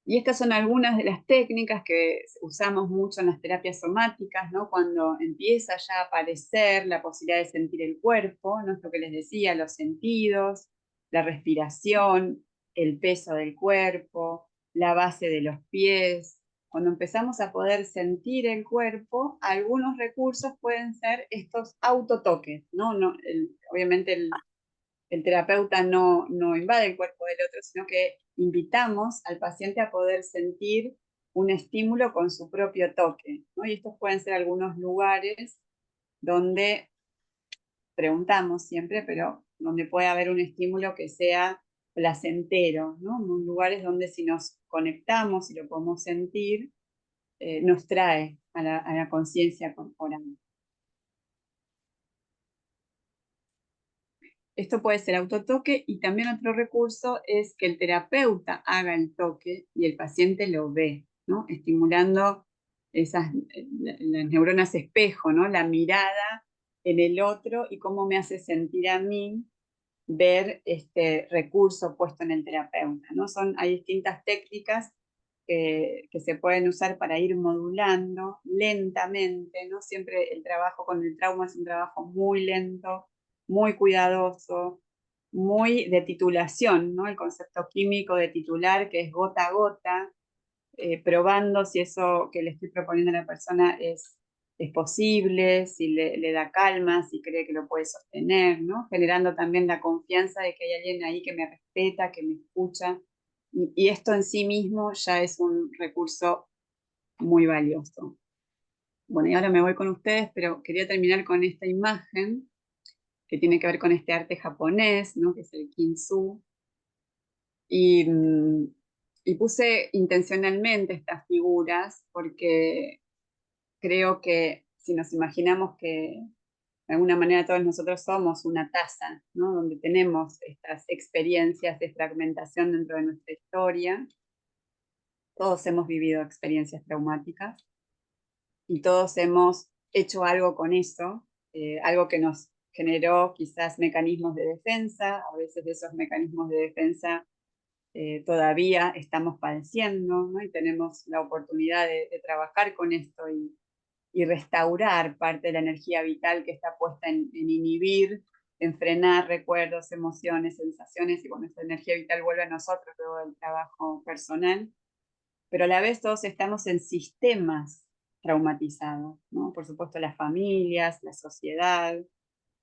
Y estas son algunas de las técnicas que usamos mucho en las terapias somáticas, ¿no? Cuando empieza ya a aparecer la posibilidad de sentir el cuerpo, ¿no? Esto que les decía, los sentidos, la respiración, el peso del cuerpo, la base de los pies. Cuando empezamos a poder sentir el cuerpo, algunos recursos pueden ser estos autotoques, ¿no? Obviamente el terapeuta no invade el cuerpo del otro, sino que invitamos al paciente a poder sentir un estímulo con su propio toque, ¿no? Y estos pueden ser algunos lugares donde preguntamos siempre, pero donde puede haber un estímulo que sea placentero, ¿no? Lugares donde si nos conectamos y lo podemos sentir, nos trae a la conciencia corporal. Esto puede ser autotoque y también otro recurso es que el terapeuta haga el toque y el paciente lo ve, ¿no? Estimulando las neuronas espejo, ¿no? La mirada en el otro y cómo me hace sentir a mí ver este recurso puesto en el terapeuta, ¿no? Hay distintas técnicas que se pueden usar para ir modulando lentamente, ¿no? Siempre el trabajo con el trauma es un trabajo muy lento, muy cuidadoso, muy de titulación, ¿no? El concepto químico de titular, que es gota a gota, probando si eso que le estoy proponiendo a la persona es posible, si le da calma, si cree que lo puede sostener, ¿no? Generando también la confianza de que hay alguien ahí que me respeta, que me escucha. Y esto en sí mismo ya es un recurso muy valioso. Bueno, y ahora me voy con ustedes, pero quería terminar con esta imagen que tiene que ver con este arte japonés, ¿no? Que es el kintsugi. Y puse intencionalmente estas figuras porque creo que si nos imaginamos que de alguna manera todos nosotros somos una taza, ¿no? Donde tenemos estas experiencias de fragmentación dentro de nuestra historia, todos hemos vivido experiencias traumáticas y todos hemos hecho algo con eso, algo que nos generó quizás mecanismos de defensa, a veces de esos mecanismos de defensa todavía estamos padeciendo, ¿no? Y tenemos la oportunidad de trabajar con esto y restaurar parte de la energía vital que está puesta en inhibir, en frenar recuerdos, emociones, sensaciones, y bueno, esa energía vital vuelve a nosotros luego del trabajo personal, pero a la vez todos estamos en sistemas traumatizados, ¿no? Por supuesto las familias, la sociedad,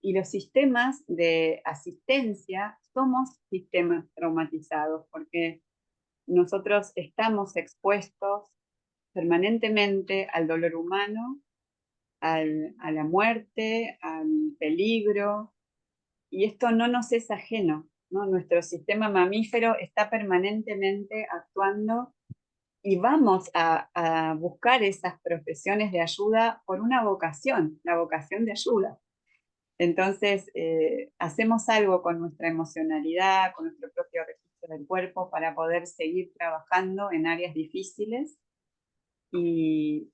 y los sistemas de asistencia somos sistemas traumatizados porque nosotros estamos expuestos permanentemente al dolor humano, a la muerte, al peligro, y esto no nos es ajeno, ¿no? Nuestro sistema mamífero está permanentemente actuando y vamos a buscar esas profesiones de ayuda por una vocación, la vocación de ayuda. Entonces, hacemos algo con nuestra emocionalidad, con nuestro propio registro del cuerpo para poder seguir trabajando en áreas difíciles y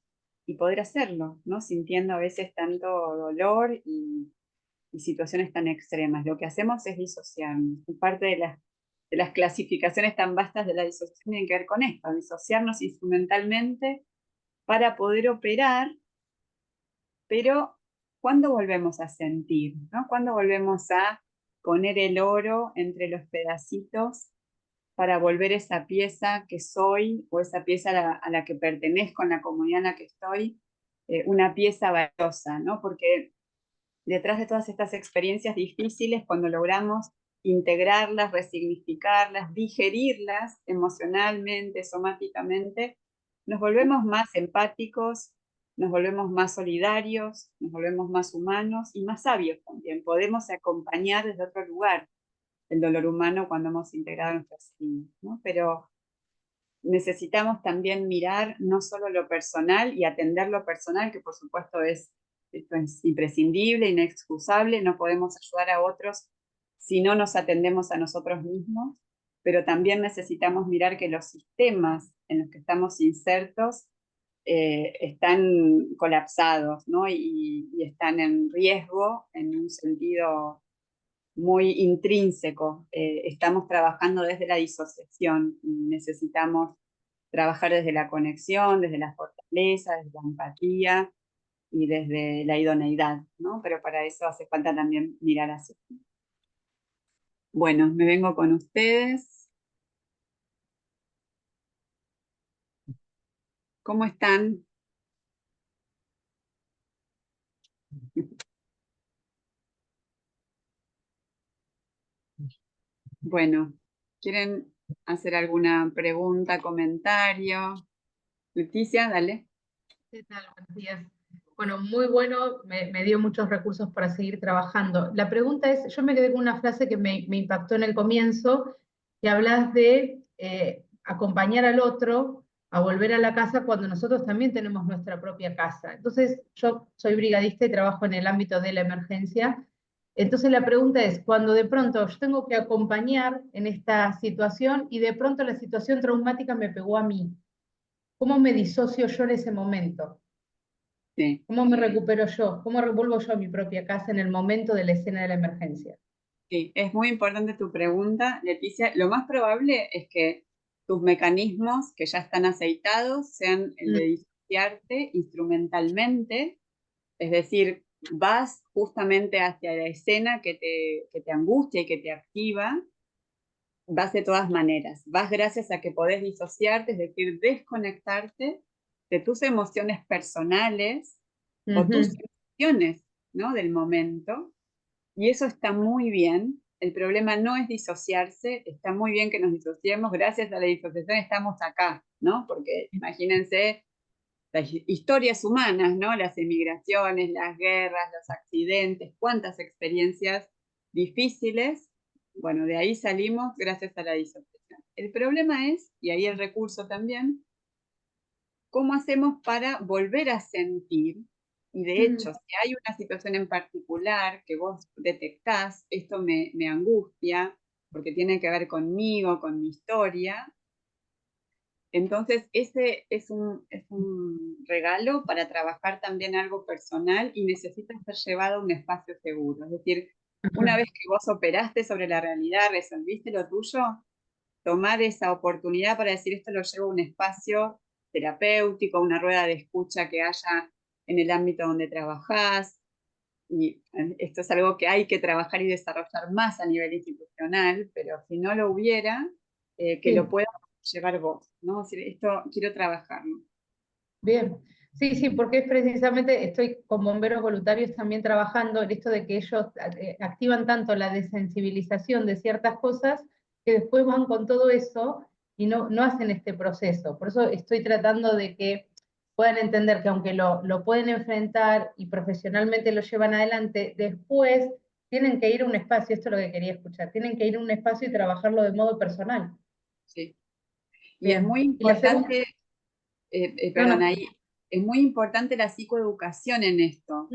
poder hacerlo, ¿no? Sintiendo a veces tanto dolor y situaciones tan extremas. Lo que hacemos es disociarnos. Parte de las clasificaciones tan vastas de la disociación tienen que ver con esto, disociarnos instrumentalmente para poder operar, pero ¿cuándo volvemos a sentir? ¿No? ¿Cuándo volvemos a poner el oro entre los pedacitos para volver esa pieza que soy o esa pieza a la que pertenezco en la comunidad en la que estoy, una pieza valiosa, ¿no? Porque detrás de todas estas experiencias difíciles, cuando logramos integrarlas, resignificarlas, digerirlas emocionalmente, somáticamente, nos volvemos más empáticos, nos volvemos más solidarios, nos volvemos más humanos y más sabios también. Podemos acompañar desde otro lugar el dolor humano cuando hemos integrado nuestras vidas, ¿no? Pero necesitamos también mirar no solo lo personal y atender lo personal, que por supuesto esto es imprescindible, inexcusable, no podemos ayudar a otros si no nos atendemos a nosotros mismos, pero también necesitamos mirar que los sistemas en los que estamos insertos están colapsados, ¿no? Y están en riesgo en un sentido muy intrínseco. Estamos trabajando desde la disociación, necesitamos trabajar desde la conexión, desde la fortaleza, desde la empatía y desde la idoneidad, ¿no? Pero para eso hace falta también mirar hacia. Bueno, me vengo con ustedes. ¿Cómo están? Bueno, ¿quieren hacer alguna pregunta, comentario? Leticia, dale. ¿Qué tal? Buenos días. Bueno, muy bueno, me dio muchos recursos para seguir trabajando. La pregunta es, yo me quedé con una frase que me impactó en el comienzo, que hablas de acompañar al otro a volver a la casa cuando nosotros también tenemos nuestra propia casa. Entonces, yo soy brigadista y trabajo en el ámbito de la emergencia, Entonces la pregunta es, cuando de pronto yo tengo que acompañar en esta situación y de pronto la situación traumática me pegó a mí, ¿cómo me disocio yo en ese momento? Sí. ¿Cómo me recupero yo? ¿Cómo vuelvo yo a mi propia casa en el momento de la escena de la emergencia? Sí, es muy importante tu pregunta, Leticia. Lo más probable es que tus mecanismos que ya están aceitados sean el de disociarte instrumentalmente, es decir, vas justamente hacia la escena que te angustia y que te activa, vas de todas maneras, vas gracias a que podés disociarte, es decir, desconectarte de tus emociones personales o tus emociones, ¿no?, del momento. Y eso está muy bien. El problema no es disociarse, está muy bien que nos disociemos, gracias a la disociación estamos acá, ¿no? Porque imagínense las historias humanas, ¿no? Las emigraciones, las guerras, los accidentes, cuántas experiencias difíciles. Bueno, de ahí salimos gracias a la disociación. El problema es, y ahí el recurso también, ¿cómo hacemos para volver a sentir? Y de hecho, si hay una situación en particular que vos detectás, esto me angustia, porque tiene que ver conmigo, con mi historia, entonces ese es un regalo para trabajar también algo personal y necesita ser llevado a un espacio seguro. Es decir, una vez que vos operaste sobre la realidad, resolviste lo tuyo, tomar esa oportunidad para decir esto lo llevo a un espacio terapéutico, una rueda de escucha que haya en el ámbito donde trabajás. Y esto es algo que hay que trabajar y desarrollar más a nivel institucional, pero si no lo hubiera, que lo puedas llevar vos, ¿no? Es decir, esto quiero trabajarlo. Bien, sí, sí, porque es precisamente, estoy con bomberos voluntarios también trabajando en esto de que ellos activan tanto la desensibilización de ciertas cosas que después van con todo eso y no hacen este proceso. Por eso estoy tratando de que puedan entender que aunque lo pueden enfrentar y profesionalmente lo llevan adelante, después tienen que ir a un espacio, esto es lo que quería escuchar, tienen que ir a un espacio y trabajarlo de modo personal. Sí. Y es Bien, muy y la segunda, importante, no, perdón, no. ahí, es muy importante la psicoeducación en esto,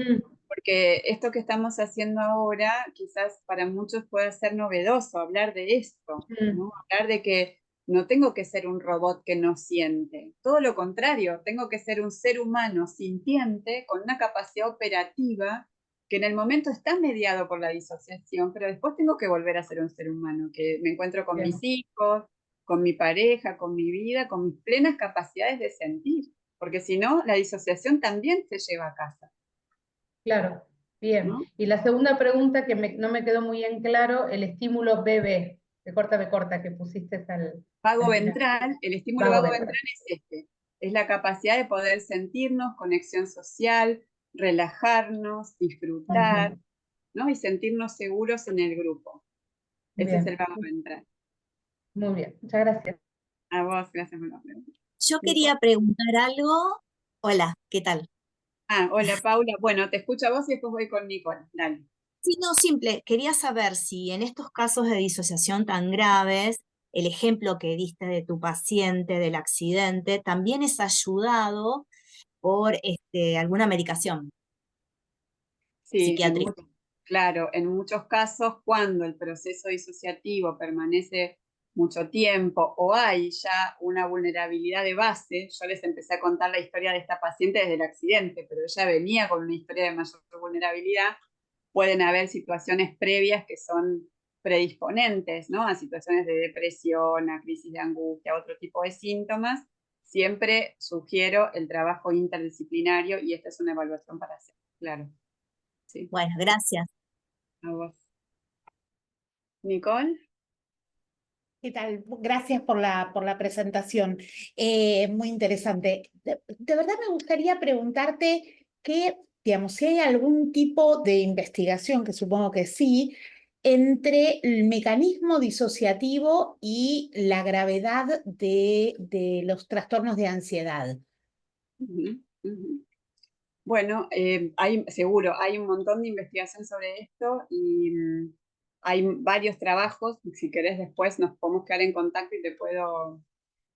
porque esto que estamos haciendo ahora quizás para muchos puede ser novedoso, hablar de esto, ¿no? Hablar de que no tengo que ser un robot que no siente, todo lo contrario, tengo que ser un ser humano sintiente con una capacidad operativa que en el momento está mediado por la disociación, pero después tengo que volver a ser un ser humano, que me encuentro con mis hijos, con mi pareja, con mi vida, con mis plenas capacidades de sentir, porque si no, la disociación también se lleva a casa. Claro, bien. ¿No? Y la segunda pregunta que no me quedó muy en claro, el estímulo BB, de corta, que pusiste Vago al final. ventral, el estímulo Vago vago ventral. ventral es este, es la capacidad de poder sentirnos, conexión social, relajarnos, disfrutar, ¿no? Y sentirnos seguros en el grupo. Ese es el Bien, vago ventral. muy bien, muchas gracias. A vos, gracias por la pregunta. Yo quería preguntar algo. Hola, ¿qué tal? Hola Paula, bueno, te escucho a vos y después voy con Nicole, dale. Sí, no, simple. Quería saber si en estos casos de disociación tan graves, el ejemplo que diste de tu paciente, del accidente, también es ayudado por alguna medicación Sí, psiquiátrica. claro, en muchos casos cuando el proceso disociativo permanece mucho tiempo o hay ya una vulnerabilidad de base, yo les empecé a contar la historia de esta paciente desde el accidente, pero ella venía con una historia de mayor vulnerabilidad, pueden haber situaciones previas que son predisponentes, ¿no? A situaciones de depresión, a crisis de angustia, a otro tipo de síntomas. Siempre sugiero el trabajo interdisciplinario y esta es una evaluación para hacer, claro. Sí, Bueno, gracias. a vos. Nicole. ¿Qué tal? Gracias por la presentación. Muy interesante. De verdad me gustaría preguntarte digamos, si hay algún tipo de investigación, que supongo que sí, entre el mecanismo disociativo y la gravedad de los trastornos de ansiedad. Bueno, seguro, hay un montón de investigación sobre esto y hay varios trabajos. Si querés después nos podemos quedar en contacto y te puedo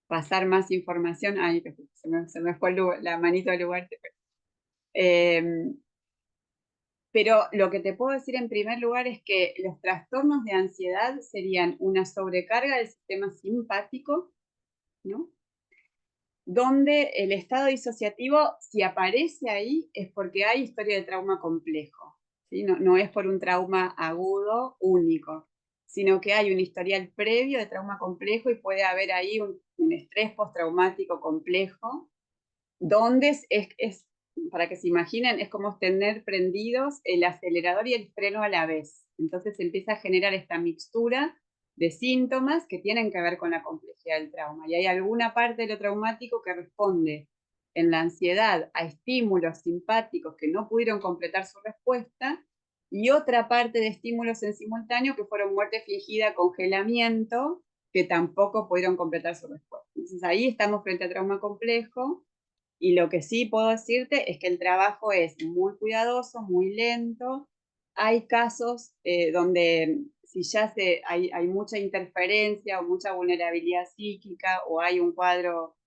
pasar más información. Ay, se me fue la manito del lugar. Pero lo que te puedo decir en primer lugar es que los trastornos de ansiedad serían una sobrecarga del sistema simpático, ¿no? Donde el estado disociativo, si aparece ahí, es porque hay historia de trauma complejo, ¿sí? No es por un trauma agudo único, sino que hay un historial previo de trauma complejo y puede haber ahí un estrés postraumático complejo, donde para que se imaginen, es como tener prendidos el acelerador y el freno a la vez. Entonces se empieza a generar esta mixtura de síntomas que tienen que ver con la complejidad del trauma. Y hay alguna parte de lo traumático que responde en la ansiedad a estímulos simpáticos que no pudieron completar su respuesta, y otra parte de estímulos en simultáneo que fueron muerte fingida, congelamiento, que tampoco pudieron completar su respuesta. Entonces ahí estamos frente a trauma complejo, y lo que sí puedo decirte es que el trabajo es muy cuidadoso, muy lento. Hay casos donde si ya hay mucha interferencia o mucha vulnerabilidad psíquica o hay un cuadro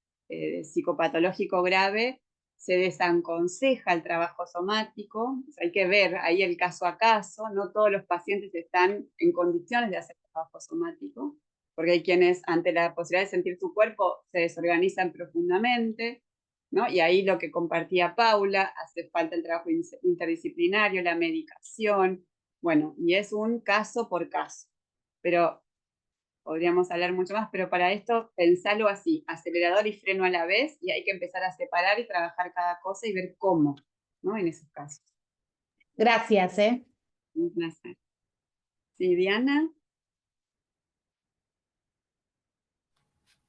psicopatológico grave, se desaconseja el trabajo somático. O sea, hay que ver ahí el caso a caso. No todos los pacientes están en condiciones de hacer trabajo somático, porque hay quienes ante la posibilidad de sentir su cuerpo se desorganizan profundamente, ¿no? Y ahí lo que compartía Paula, hace falta el trabajo interdisciplinario, la medicación, bueno, y es un caso por caso, pero podríamos hablar mucho más, pero para esto pensarlo así, acelerador y freno a la vez, y hay que empezar a separar y trabajar cada cosa y ver cómo, ¿no? En esos casos. Gracias, ¿eh? Un placer. Sí, Diana.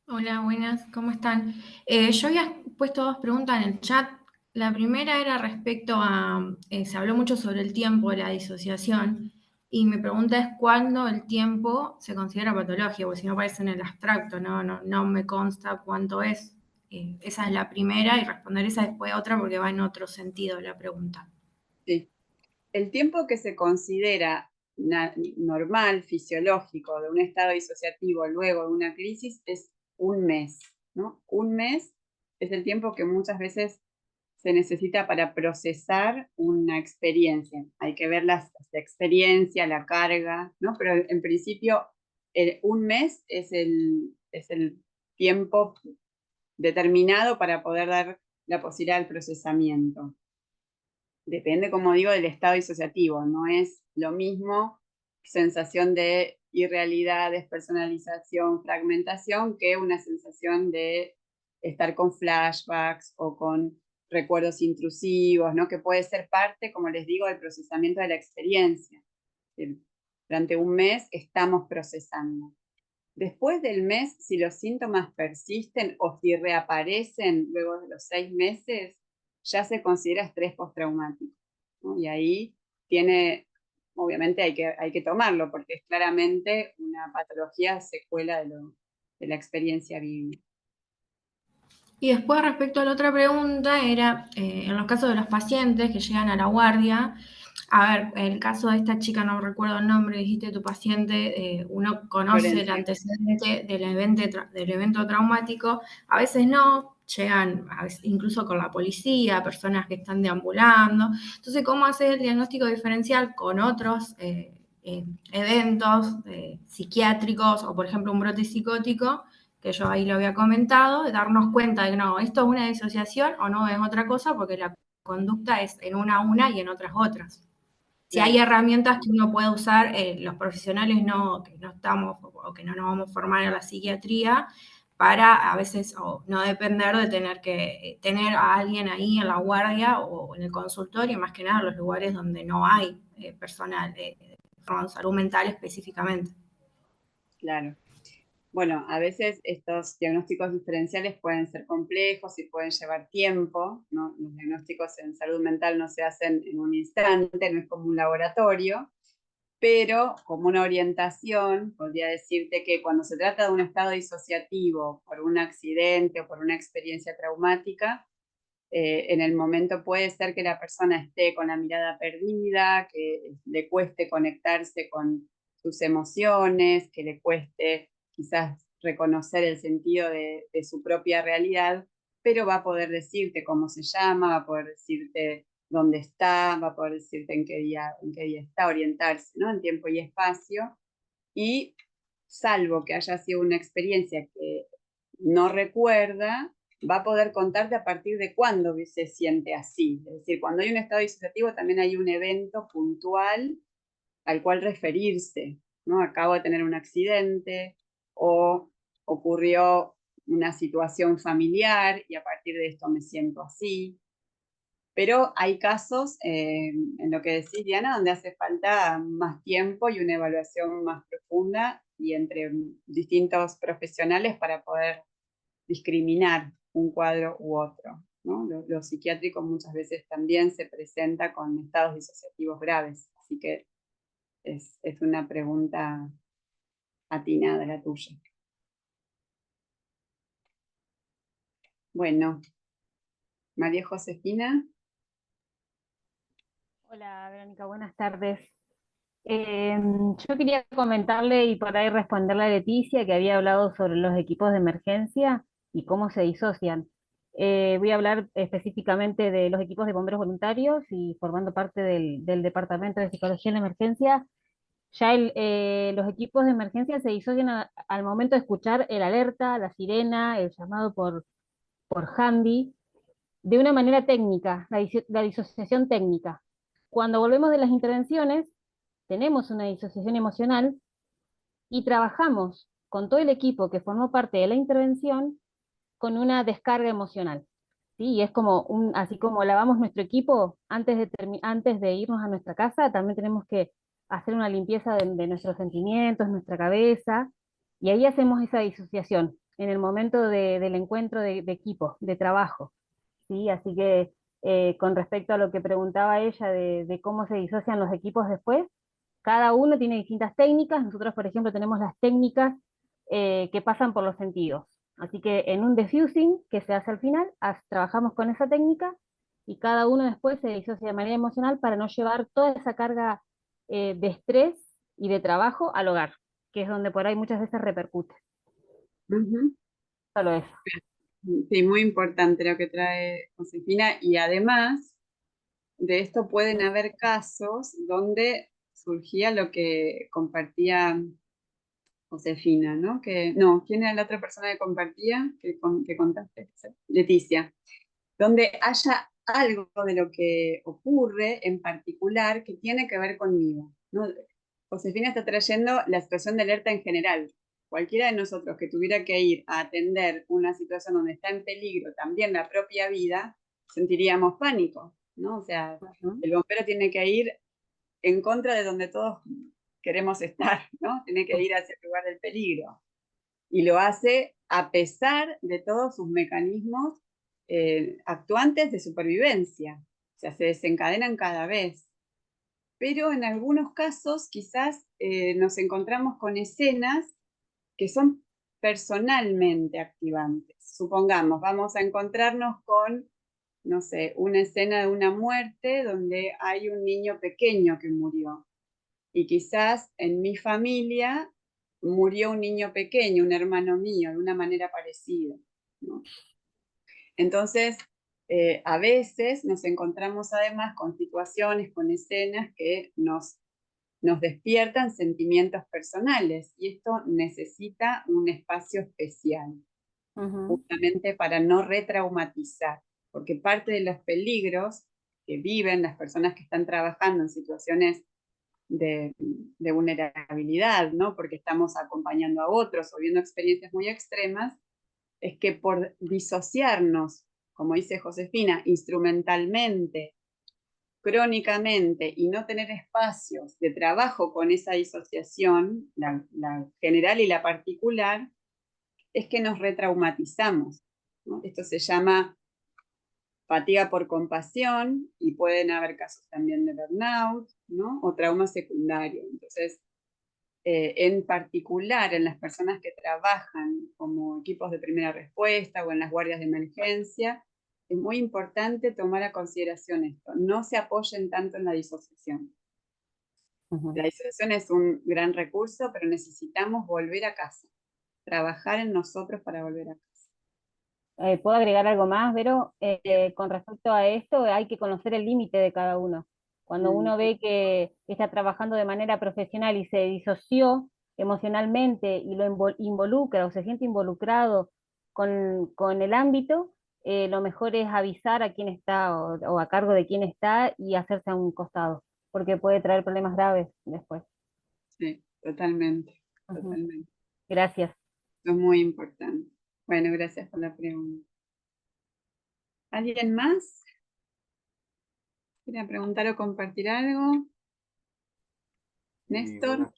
Hola, buenas, ¿cómo están? Yo había puesto dos preguntas en el chat. La primera era respecto a, se habló mucho sobre el tiempo de la disociación, y mi pregunta es cuándo el tiempo se considera patología, porque si no parece en el abstracto, no me consta cuánto es. Esa es la primera, y responder esa después otra porque va en otro sentido la pregunta. Sí. El tiempo que se considera normal, fisiológico, de un estado disociativo luego de una crisis es un mes, ¿no? Un mes es el tiempo que muchas veces se necesita para procesar una experiencia. Hay que ver la experiencia, la carga, ¿no? Pero en principio un mes es el tiempo determinado para poder dar la posibilidad del procesamiento. Depende, como digo, del estado disociativo. No es lo mismo sensación de irrealidad, despersonalización, fragmentación, que una sensación de estar con flashbacks o con recuerdos intrusivos, ¿no? Que puede ser parte, como les digo, del procesamiento de la experiencia. Durante un mes estamos procesando. Después del mes, si los síntomas persisten o si reaparecen luego de los 6 meses, ya se considera estrés postraumático, ¿no? Y ahí obviamente hay que tomarlo, porque es claramente una patología secuela de la experiencia vivida. Y después, respecto a la otra pregunta, era en los casos de los pacientes que llegan a la guardia. A ver, el caso de esta chica, no recuerdo el nombre, dijiste tu paciente, uno conoce Florencia. el antecedente del evento traumático, a veces no, llegan incluso con la policía, personas que están deambulando. Entonces, ¿cómo hacer el diagnóstico diferencial con otros eventos psiquiátricos o, por ejemplo, un brote psicótico? Que yo ahí lo había comentado, de darnos cuenta de que no, esto es una disociación o no es otra cosa, porque la conducta es en una y en otras otras. Si hay herramientas que uno puede usar, los profesionales que no estamos o que no nos vamos a formar en la psiquiatría, para a veces no depender de tener que tener a alguien ahí en la guardia o en el consultorio, más que nada en los lugares donde no hay personal de salud mental específicamente. Claro. Bueno, a veces estos diagnósticos diferenciales pueden ser complejos y pueden llevar tiempo, ¿no? Los diagnósticos en salud mental no se hacen en un instante, no es como un laboratorio, pero como una orientación, podría decirte que cuando se trata de un estado disociativo por un accidente o por una experiencia traumática, en el momento puede ser que la persona esté con la mirada perdida, que le cueste conectarse con sus emociones, que le cueste quizás reconocer el sentido de su propia realidad, pero va a poder decirte cómo se llama, va a poder decirte dónde está, va a poder decirte en qué día está, orientarse, ¿no? En tiempo y espacio, y salvo que haya sido una experiencia que no recuerda, va a poder contarte a partir de cuándo se siente así. Es decir, cuando hay un estado disociativo también hay un evento puntual al cual referirse, ¿no? Acabo de tener un accidente o ocurrió una situación familiar y a partir de esto me siento así. Pero hay casos, en lo que decís, Diana, donde hace falta más tiempo y una evaluación más profunda y entre distintos profesionales para poder discriminar un cuadro u otro, ¿no? Lo psiquiátrico muchas veces también se presenta con estados disociativos graves, así que es una pregunta atinada la tuya. Bueno, María Josefina. Hola Verónica, buenas tardes. Yo quería comentarle y por ahí responderle a Leticia que había hablado sobre los equipos de emergencia y cómo se disocian. Voy a hablar específicamente de los equipos de bomberos voluntarios y formando parte del Departamento de Psicología en la Emergencia. Ya los equipos de emergencia se disocian al momento de escuchar el alerta, la sirena, el llamado por handy, de una manera técnica, la disociación técnica. Cuando volvemos de las intervenciones, tenemos una disociación emocional y trabajamos con todo el equipo que formó parte de la intervención con una descarga emocional. ¿Sí? Y es como así como lavamos nuestro equipo antes de irnos a nuestra casa, también tenemos que hacer una limpieza de nuestros sentimientos, nuestra cabeza, y ahí hacemos esa disociación en el momento del encuentro de equipo, de trabajo. ¿Sí? Así que con respecto a lo que preguntaba ella de cómo se disocian los equipos después, cada uno tiene distintas técnicas. Nosotros, por ejemplo, tenemos las técnicas que pasan por los sentidos. Así que en un diffusing que se hace al final, trabajamos con esa técnica y cada uno después se disocia de manera emocional para no llevar toda esa carga de estrés y de trabajo al hogar, que es donde por ahí muchas veces repercute. Solo eso. Sí, muy importante lo que trae Josefina, y además de esto pueden haber casos donde surgía lo que compartía Josefina, ¿no? ¿Quién era la otra persona que compartía? Que contaste, Leticia. Donde haya algo de lo que ocurre en particular que tiene que ver conmigo, ¿no? Josefina está trayendo la situación de alerta en general. Cualquiera de nosotros que tuviera que ir a atender una situación donde está en peligro también la propia vida, sentiríamos pánico, ¿no? O sea, el bombero tiene que ir en contra de donde todos queremos estar, ¿no? Tiene que ir hacia el lugar del peligro. Y lo hace a pesar de todos sus mecanismos actuantes de supervivencia. O sea, se desencadenan cada vez. Pero en algunos casos quizás nos encontramos con escenas que son personalmente activantes. Supongamos, vamos a encontrarnos con, no sé, una escena de una muerte donde hay un niño pequeño que murió. Y quizás en mi familia murió un niño pequeño, un hermano mío, de una manera parecida, ¿no? Entonces, a veces nos encontramos además con situaciones, con escenas que nos despiertan sentimientos personales, y esto necesita un espacio especial, justamente para no retraumatizar, porque parte de los peligros que viven las personas que están trabajando en situaciones de vulnerabilidad, ¿no? Porque estamos acompañando a otros o viendo experiencias muy extremas, es que por disociarnos, como dice Josefina, instrumentalmente, crónicamente, y no tener espacios de trabajo con esa disociación, la general y la particular, es que nos retraumatizamos, ¿no? Esto se llama fatiga por compasión, y pueden haber casos también de burnout, ¿no? O trauma secundario. Entonces, en particular en las personas que trabajan como equipos de primera respuesta o en las guardias de emergencia, es muy importante tomar a consideración esto. No se apoyen tanto en la disociación. La disociación es un gran recurso, pero necesitamos volver a casa, trabajar en nosotros para volver a casa. ¿Puedo agregar algo más, Vero? Con respecto a esto, hay que conocer el límite de cada uno. Cuando uno ve que está trabajando de manera profesional y se disoció emocionalmente y lo involucra o se siente involucrado con el ámbito, lo mejor es avisar a quién está o a cargo de quién está y hacerse a un costado, porque puede traer problemas graves después. Sí, totalmente, Ujú. totalmente. Gracias. Eso es muy importante. Bueno, gracias por la pregunta. ¿Alguien más? ¿Quiere preguntar o compartir algo? Sí, Néstor.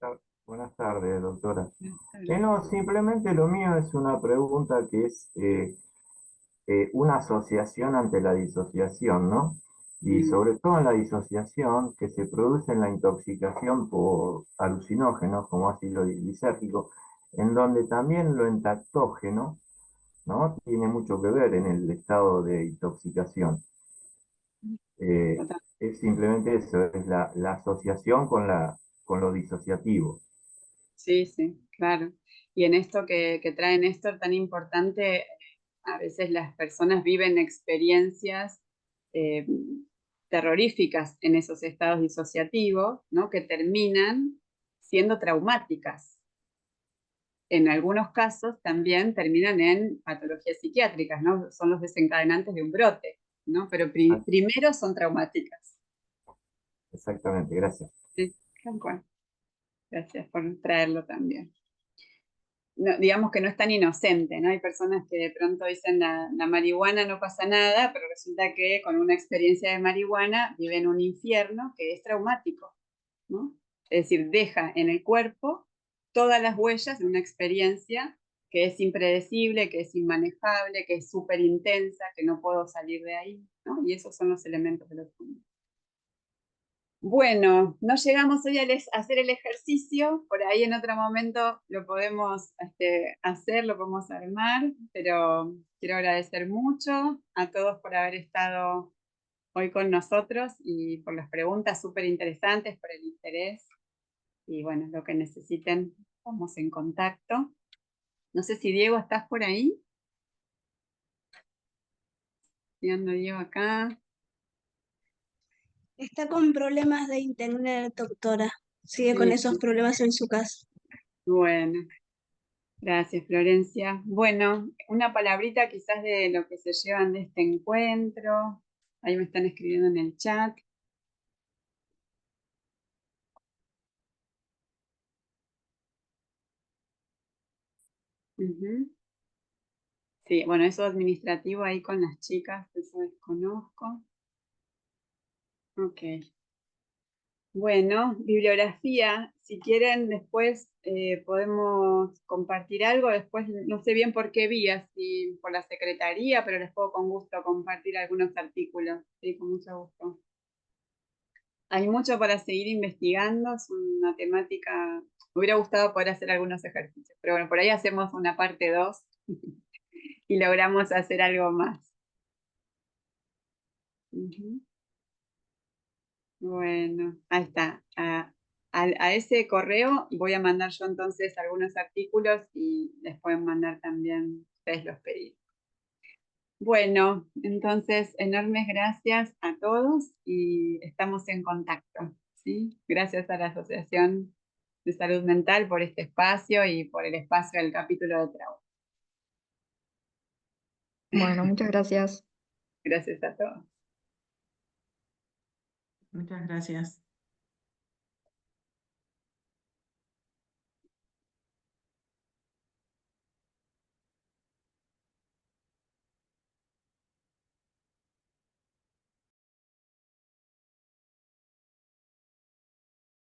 buenas tardes, doctora. Buenas tardes. No, simplemente lo mío es una pregunta que es una asociación ante la disociación, ¿no? Y sobre todo en la disociación que se produce en la intoxicación por alucinógenos como ácido lisérgico, en donde también lo entactógeno, ¿no? Tiene mucho que ver en el estado de intoxicación. Es simplemente eso, es la asociación con lo disociativo. Sí, sí, claro. Y en esto que trae Néstor tan importante, a veces las personas viven experiencias eh, terroríficas en esos estados disociativos, ¿no? Que terminan siendo traumáticas. En algunos casos también terminan en patologías psiquiátricas, ¿no? Son los desencadenantes de un brote, ¿no? Pero primero son traumáticas. Exactamente, gracias. Sí, tal cual. Gracias por traerlo también. No, digamos que no es tan inocente, ¿no? Hay personas que de pronto dicen la marihuana no pasa nada, pero resulta que con una experiencia de marihuana viven un infierno que es traumático, ¿no? Es decir, deja en el cuerpo todas las huellas de una experiencia que es impredecible, que es inmanejable, que es súper intensa, que no puedo salir de ahí, ¿no? Y esos son los elementos de los fundos. Bueno, no llegamos hoy a hacer el ejercicio, por ahí en otro momento lo podemos hacer, lo podemos armar, pero quiero agradecer mucho a todos por haber estado hoy con nosotros y por las preguntas súper interesantes, por el interés. Y bueno, lo que necesiten, estamos en contacto. No sé si Diego, ¿estás por ahí? Estoy viendo a Diego acá. Está con problemas de internet, doctora. Sigue con Sí, esos problemas en su casa. bueno. Gracias, Florencia. Bueno, una palabrita quizás de lo que se llevan de este encuentro. Ahí me están escribiendo en el chat. Sí, bueno, eso administrativo ahí con las chicas, eso desconozco. Ok. Bueno, bibliografía, si quieren después podemos compartir algo, después no sé bien por qué vía, si por la secretaría, pero les puedo con gusto compartir algunos artículos, sí, con mucho gusto. Hay mucho para seguir investigando, es una temática, me hubiera gustado poder hacer algunos ejercicios, pero bueno, por ahí hacemos una parte 2 y logramos hacer algo más. Bueno, ahí está. A ese correo voy a mandar yo entonces algunos artículos y les pueden mandar también ustedes los pedidos. Bueno, entonces enormes gracias a todos y estamos en contacto, ¿sí? Gracias a la Asociación de Salud Mental por este espacio y por el espacio del capítulo de trauma. Bueno, muchas gracias. Gracias a todos. Muchas gracias.